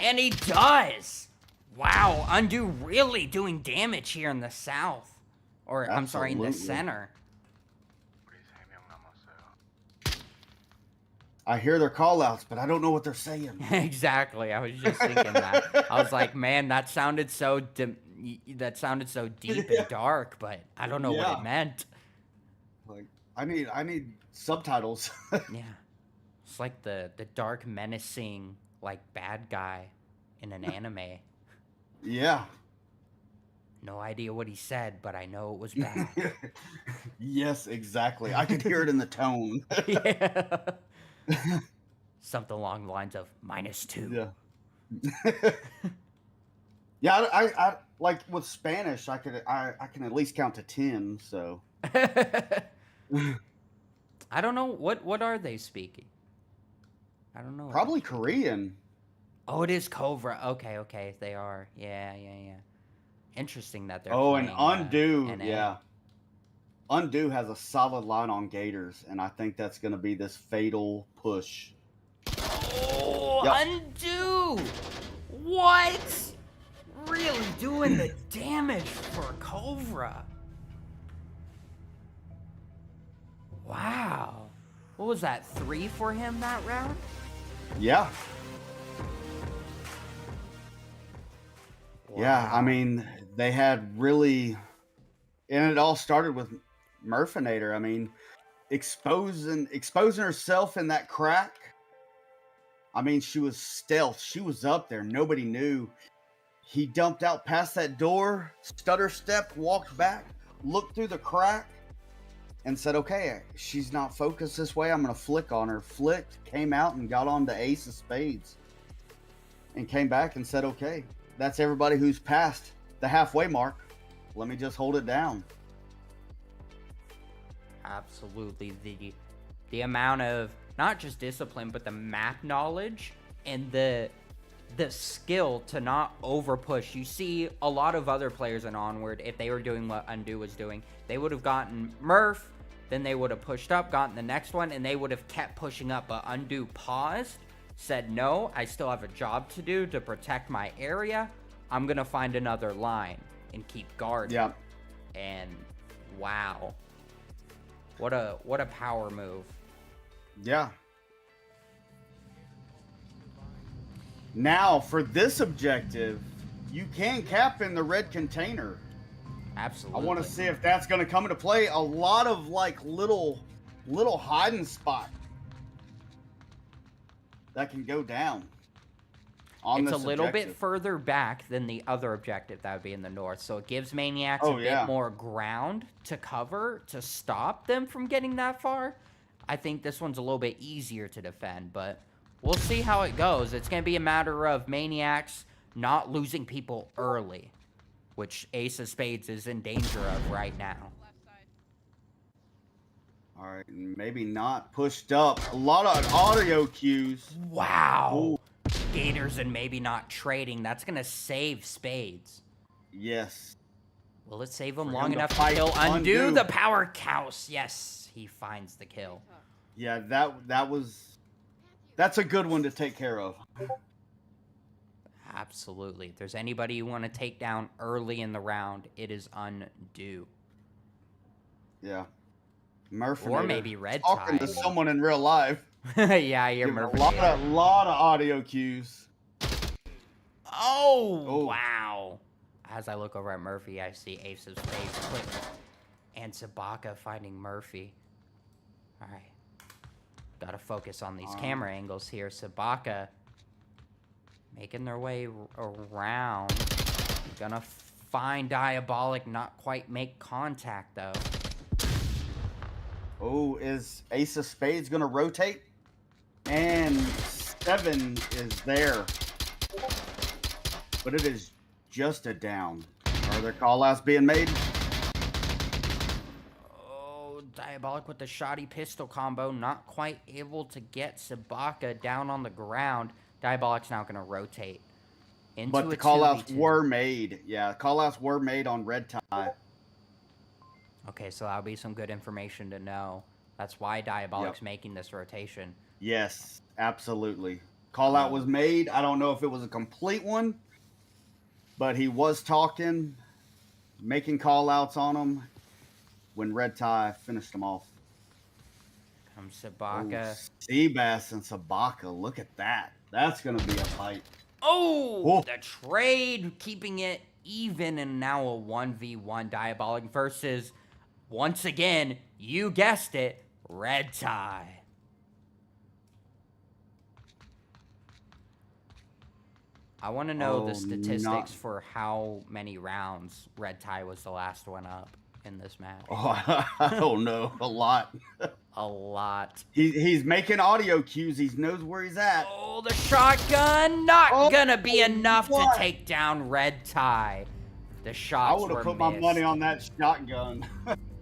And he does. Wow, Undo really doing damage here in the south. Or, I'm sorry, in the center. I hear their call-outs, but I don't know what they're saying. Exactly. I was just thinking that. I was like, man, that sounded so deep and dark, but I don't know what it meant. Like, I need subtitles. Yeah. It's like the dark, menacing, like, bad guy in an anime. Yeah. No idea what he said, but I know it was bad. Yes, exactly. I could hear it in the tone. Yeah. Something along the lines of -2. Yeah. Yeah, I like with Spanish, I can at least count to 10, so. I don't know what are they speaking? I don't know. Probably Korean. Oh, it is KOVRA. Okay, they are. Yeah. Interesting that they're and playing, Undo, NA. yeah. Undo has a solid line on Gators, and I think that's going to be this fatal push. Oh, yep. Undo! What? Really doing the damage for KOVRA. Wow. What was that, 3 for him that round? Yeah. Wow. Yeah, I mean, they had really... And it all started with Murfinator. I mean, exposing herself in that crack. I mean, she was stealth. She was up there. Nobody knew. He dumped out past that door, stutter stepped, walked back, looked through the crack, and said, okay, she's not focused this way. I'm going to flick on her. Flicked, came out, and got on to Ace of Spades. And came back and said, okay, that's everybody who's past the halfway mark. Let me just hold it down. Absolutely. The amount of not just discipline, but the map knowledge and the the skill to not over push. You see a lot of other players in Onward, if they were doing what Undo was doing, they would have gotten Murph, then they would have pushed up, gotten the next one, and they would have kept pushing up. But Undo paused, said, no, I still have a job to do to protect my area. I'm going to find another line and keep guarding. Yeah. And wow. What a power move. Yeah. Now, for this objective, you can cap in the red container. Absolutely. I want to see if that's going to come into play. A lot of like little hiding spot that can go down. It's a little bit further back than the other objective that would be in the north, so it gives Maniacs a bit more ground to cover to stop them from getting that far. I think this one's a little bit easier to defend, but we'll see how it goes. It's going to be a matter of Maniacs not losing people early, which Ace of Spades is in danger of right now. All right, maybe not pushed up. A lot of audio cues. Wow. Ooh. Gators and maybe not trading. That's going to save Spades. Yes. Will it save him For long him to enough to fight kill Undo? Undo. The power counts. Yes, he finds the kill. Yeah, that's a good one to take care of. Absolutely. If there's anybody you want to take down early in the round, it is Undo. Yeah. Murph Or maybe Red talking Tie. to someone in real life. Yeah, you're Give Murphy. a lot of audio cues. Oh, wow. As I look over at Murphy, I see Ace of Spades quick. And Sabaka finding Murphy. All right. Gotta focus on these camera angles here. Sabaka making their way around. Gonna find Diabolic, not quite make contact, though. Oh, is Ace of Spades going to rotate? And 7 is there. But it is just a down. Are there call-outs being made? Oh, Diabolic with the shoddy pistol combo. Not quite able to get Sabaka down on the ground. Diabolic's now going to rotate. But the call-outs were made. Yeah, call-outs were made on Red Tie. Okay, so that'll be some good information to know. That's why Diabolic's making this rotation. Yes, absolutely. Call-out was made. I don't know if it was a complete one, but he was talking, making call-outs on him when Red Tie finished him off. Comes Sabaka. Seabass and Sabaka. Look at that. That's going to be a fight. Oh, the trade, keeping it even, and now a 1v1 Diabolic versus, once again, you guessed it, Red Tie. I want to know the statistics for how many rounds Red Tie was the last one up in this match. Oh, I don't know. A lot. A lot. He's making audio cues. He knows where he's at. Oh, the shotgun. Not gonna be enough to take down Red Tie. The shots I would were have put my missed. money on that shotgun.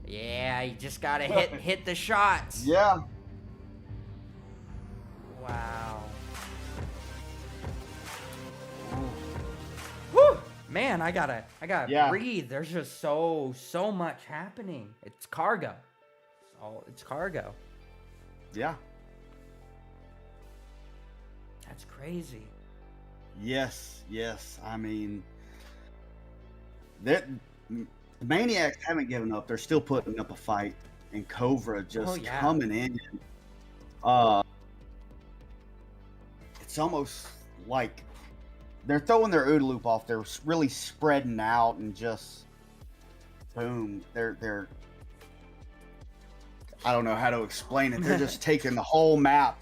Yeah, you just gotta hit the shots. Yeah. Wow. Whew. Man, I gotta breathe. There's just so much happening. It's cargo. It's cargo. Yeah. That's crazy. Yes. I mean, the Maniacs haven't given up. They're still putting up a fight, and KOVRA just coming in. It's almost like they're throwing their OODA loop off. They're really spreading out and just boom. They're I don't know how to explain it. They're just taking the whole map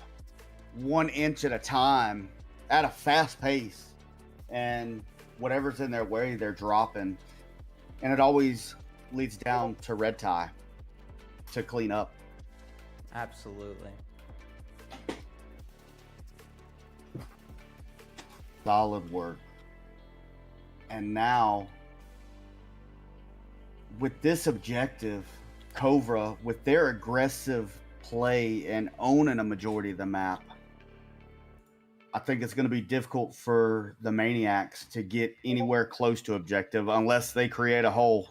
1 inch at a time at a fast pace, and whatever's in their way, they're dropping. And it always leads down to Red Tie to clean up. Absolutely. Solid work. And now, with this objective, KOVRA, with their aggressive play and owning a majority of the map, I think it's going to be difficult for the Maniacs to get anywhere close to objective unless they create a hole.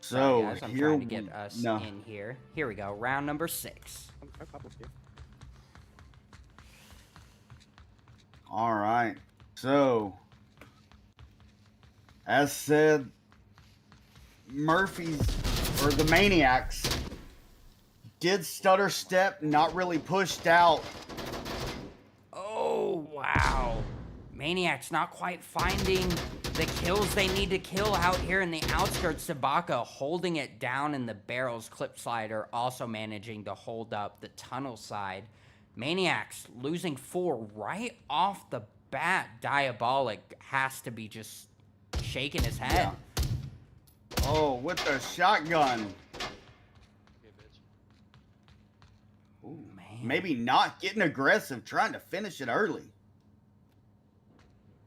Sorry, So guys, I'm here trying to we get us no. in here. Here we go, round number 6. All right. So, as said, Murphy's or the Maniacs did stutter step, not really pushed out. Oh, wow. Maniacs not quite finding the kills they need to kill out here in the outskirts. Sabaka holding it down in the barrels. Clip Slider also managing to hold up the tunnel side. Maniacs losing 4 right off the bat. Diabolic has to be just shaking his head. Yeah. Oh, with the shotgun. Ooh, Man. maybe not getting aggressive, trying to finish it early.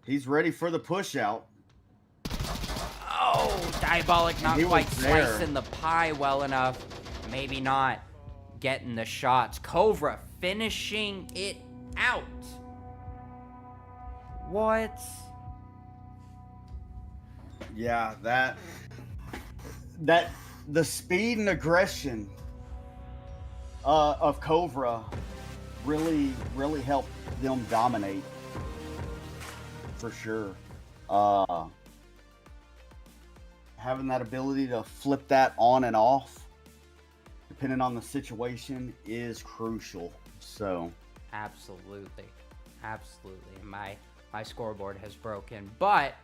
He's ready for the push out. Oh, Diabolic not He was quite there. slicing the pie well enough. Maybe not getting the shots. KOVRA finishing it out. What? Yeah, that the speed and aggression of KOVRA really helped them dominate for sure. Having that ability to flip that on and off, depending on the situation, is crucial. So, Absolutely. My scoreboard has broken, but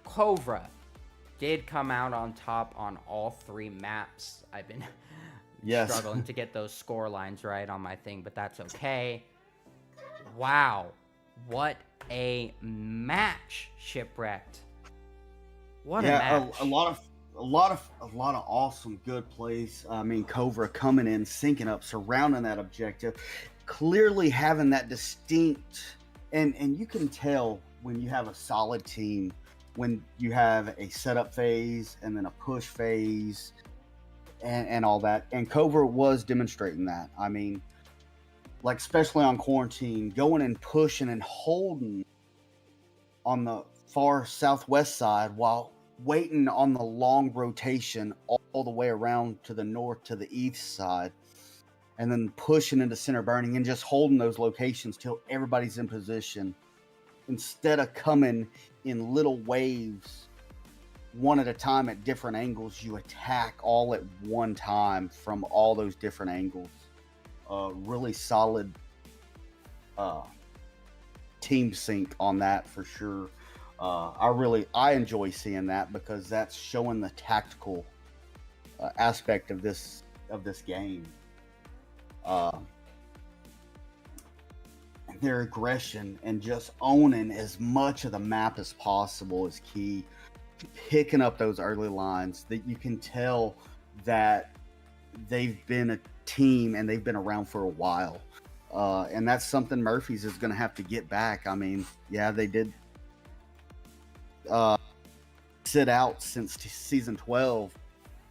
KOVRA did come out on top on all 3 maps. I've been yes. struggling to get those score lines right on my thing, but that's okay. Wow. What a match, Shipwrecked. What a match. a lot of awesome good plays. I mean, KOVRA coming in, syncing up, surrounding that objective, clearly having that distinct, and you can tell when you have a solid team, when you have a setup phase and then a push phase and all that. And KOVRA was demonstrating that. I mean, like especially on quarantine, going and pushing and holding on the far southwest side while waiting on the long rotation all the way around to the north to the east side, and then pushing into center burning and just holding those locations till everybody's in position instead of coming in little waves one at a time at different angles. You attack all at one time from all those different angles. Really solid team sync on that for sure. I enjoy seeing that because that's showing the tactical aspect of this game. Their aggression and just owning as much of the map as possible is key. Picking up those early lines that you can tell that they've been a team and they've been around for a while. And that's something Murphy's is going to have to get back. I mean, yeah, they did sit out since season 12,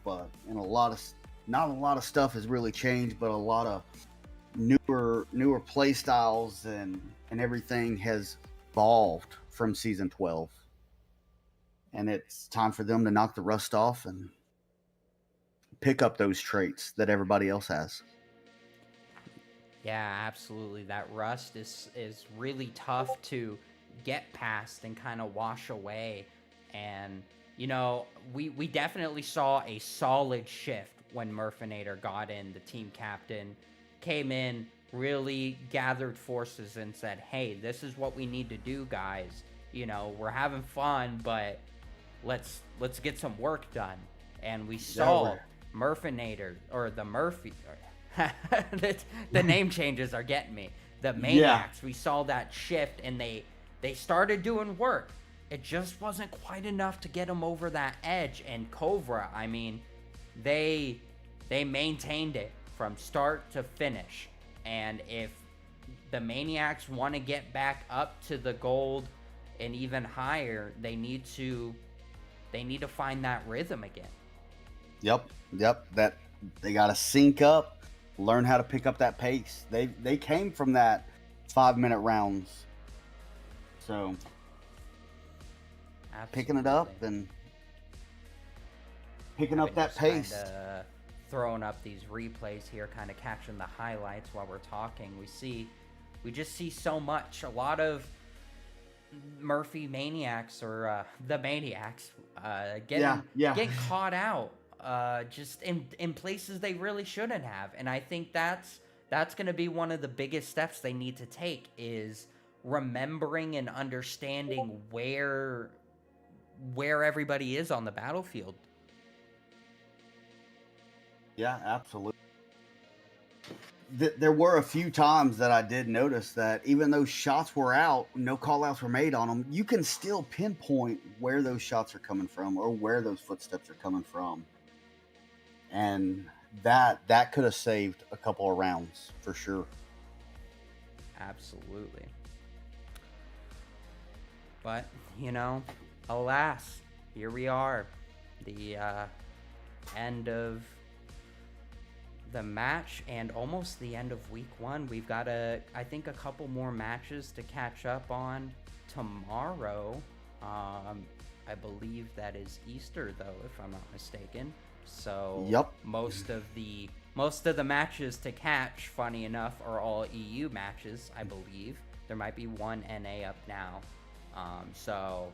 but not a lot of stuff has really changed, but a lot of newer play styles and everything has evolved from season 12. And it's time for them to knock the rust off and pick up those traits that everybody else has. Yeah, absolutely. That rust is really tough to get past and kind of wash away. And, you know, we definitely saw a solid shift when Murfinator got in. The team captain came in, really gathered forces and said, hey, this is what we need to do, guys. You know, we're having fun, but let's get some work done. And we saw Murfinator, or the Murphy... the name changes are getting me. The Maniacs, we saw that shift, and they started doing work. It just wasn't quite enough to get them over that edge. And KOVRA, I mean, they maintained it from start to finish. And if the Maniacs want to get back up to the gold and even higher, they need to they need to find that rhythm again. Yep. That they got to sync up, learn how to pick up that pace. They came from that 5-minute rounds, so picking it up and picking up that pace. Kinda throwing up these replays here, kind of catching the highlights while we're talking. We just see so much. A lot of Murphy Maniacs, or the Maniacs, getting caught out just in places they really shouldn't have. And I think that's going to be one of the biggest steps they need to take, is remembering and understanding where everybody is on the battlefield. Yeah, absolutely. There were a few times that I did notice that even though shots were out, no call-outs were made on them, you can still pinpoint where those shots are coming from or where those footsteps are coming from. And that could have saved a couple of rounds for sure. Absolutely. But, alas, here we are. The end of the match and almost the end of week 1. We've got I think a couple more matches to catch up on tomorrow. I believe that is Easter, though, if I'm not mistaken. So yep. Most of the matches to catch, funny enough, are all EU matches, I believe. There might be one NA up now. So,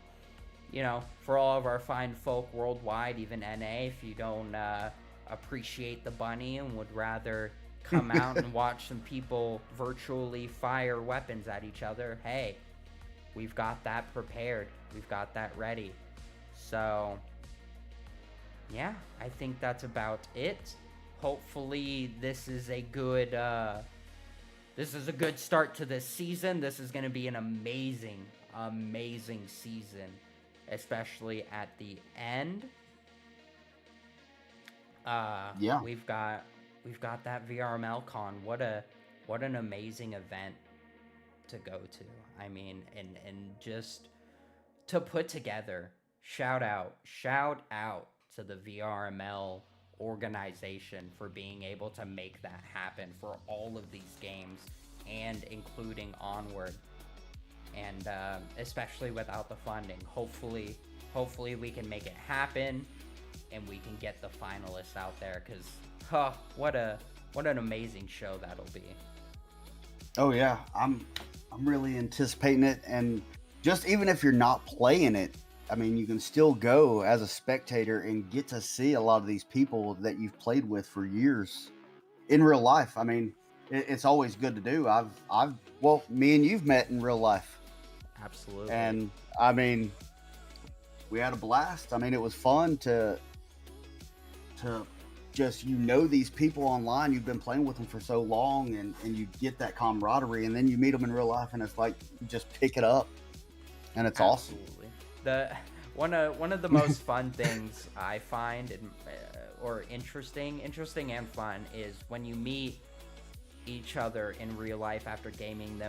for all of our fine folk worldwide, even NA, if you don't appreciate the bunny and would rather come out and watch some people virtually fire weapons at each other, hey, we've got that prepared. We've got that ready. So, yeah, I think that's about it. Hopefully this is a good start to this season. This is going to be an amazing season, especially at the end. Yeah. We've got that VRML con. What an amazing event to go to. I mean, and just to put together. Shout out to the VRML organization for being able to make that happen for all of these games, and including Onward, and especially without the funding. Hopefully we can make it happen and we can get the finalists out there, because what an amazing show that'll be. Oh yeah, I'm really anticipating it. And just even if you're not playing it, I mean, you can still go as a spectator and get to see a lot of these people that you've played with for years in real life. I mean, it's always good to do. Well, me and you've met in real life. Absolutely. And I mean, we had a blast. I mean, it was fun to just, these people online, you've been playing with them for so long, and you get that camaraderie, and then you meet them in real life, and it's like you just pick it up, and it's Absolutely. awesome. One of the most fun things I find, or interesting and fun, is when you meet each other in real life after gaming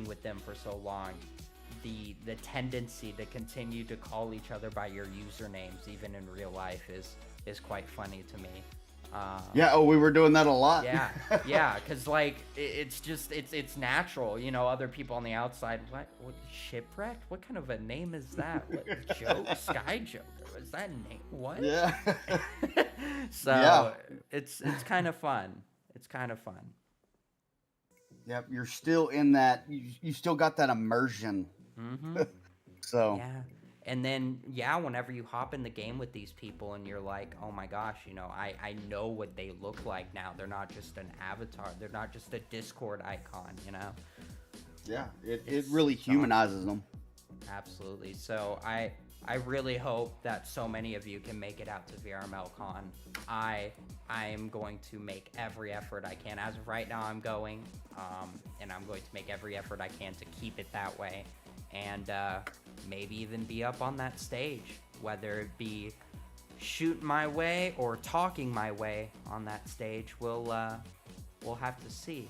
with them for so long. The tendency to continue to call each other by your usernames, even in real life, is quite funny to me. We were doing that a lot. Because it's natural. Other people on the outside, what shipwrecked? What kind of a name is that? What joke? Sky Joker? Is that name? What? Yeah. So it's kind of fun. It's kind of fun. Yep, you're still in that. You still got that immersion. Mm-hmm. So. Yeah. And then, whenever you hop in the game with these people and you're like, oh my gosh, I know what they look like now. They're not just an avatar. They're not just a Discord icon, Yeah, it really humanizes them. Absolutely. So I really hope that so many of you can make it out to VRML Con. I am going to make every effort I can. As of right now, I'm going, and I'm going to make every effort I can to keep it that way. And maybe even be up on that stage, whether it be shooting my way or talking my way on that stage. We'll have to see.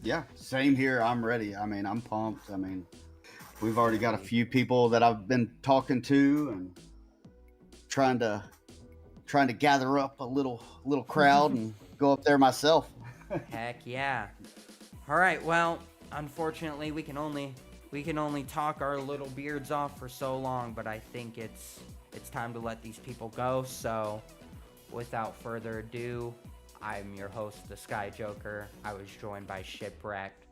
Yeah, same here. I'm ready. I mean, I'm pumped. I mean, We've already got a few people that I've been talking to and trying to gather up a little crowd and go up there myself. Heck yeah. All right, well, unfortunately we can only talk our little beards off for so long, but I think it's time to let these people go. So without further ado, I'm your host, the Sky Joker. I was joined by Shipwrecked.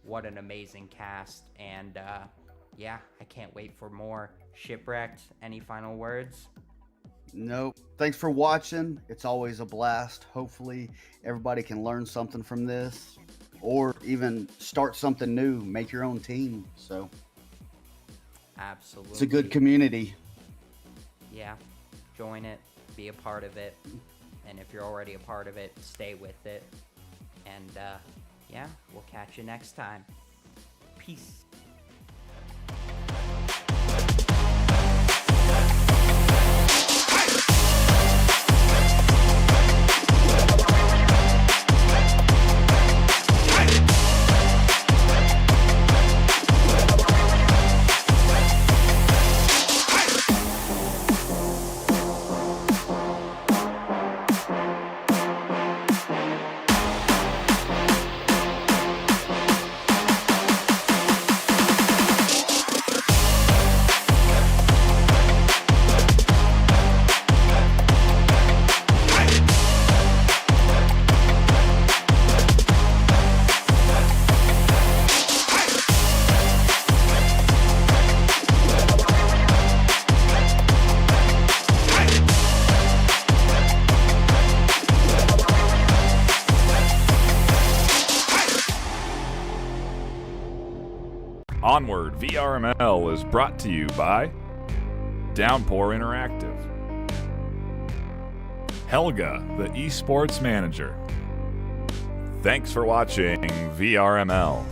What an amazing cast, and yeah, I can't wait for more. Shipwrecked, any final words? Nope. Thanks for watching. It's always a blast. Hopefully everybody can learn something from this, or even start something new, make your own team. So Absolutely. it's a good community. Yeah, join it, be a part of it, and if you're already a part of it, stay with it. And yeah, we'll catch you next time. Peace. Onward VRML is brought to you by Downpour Interactive, Helga, the esports manager. Thanks for watching VRML.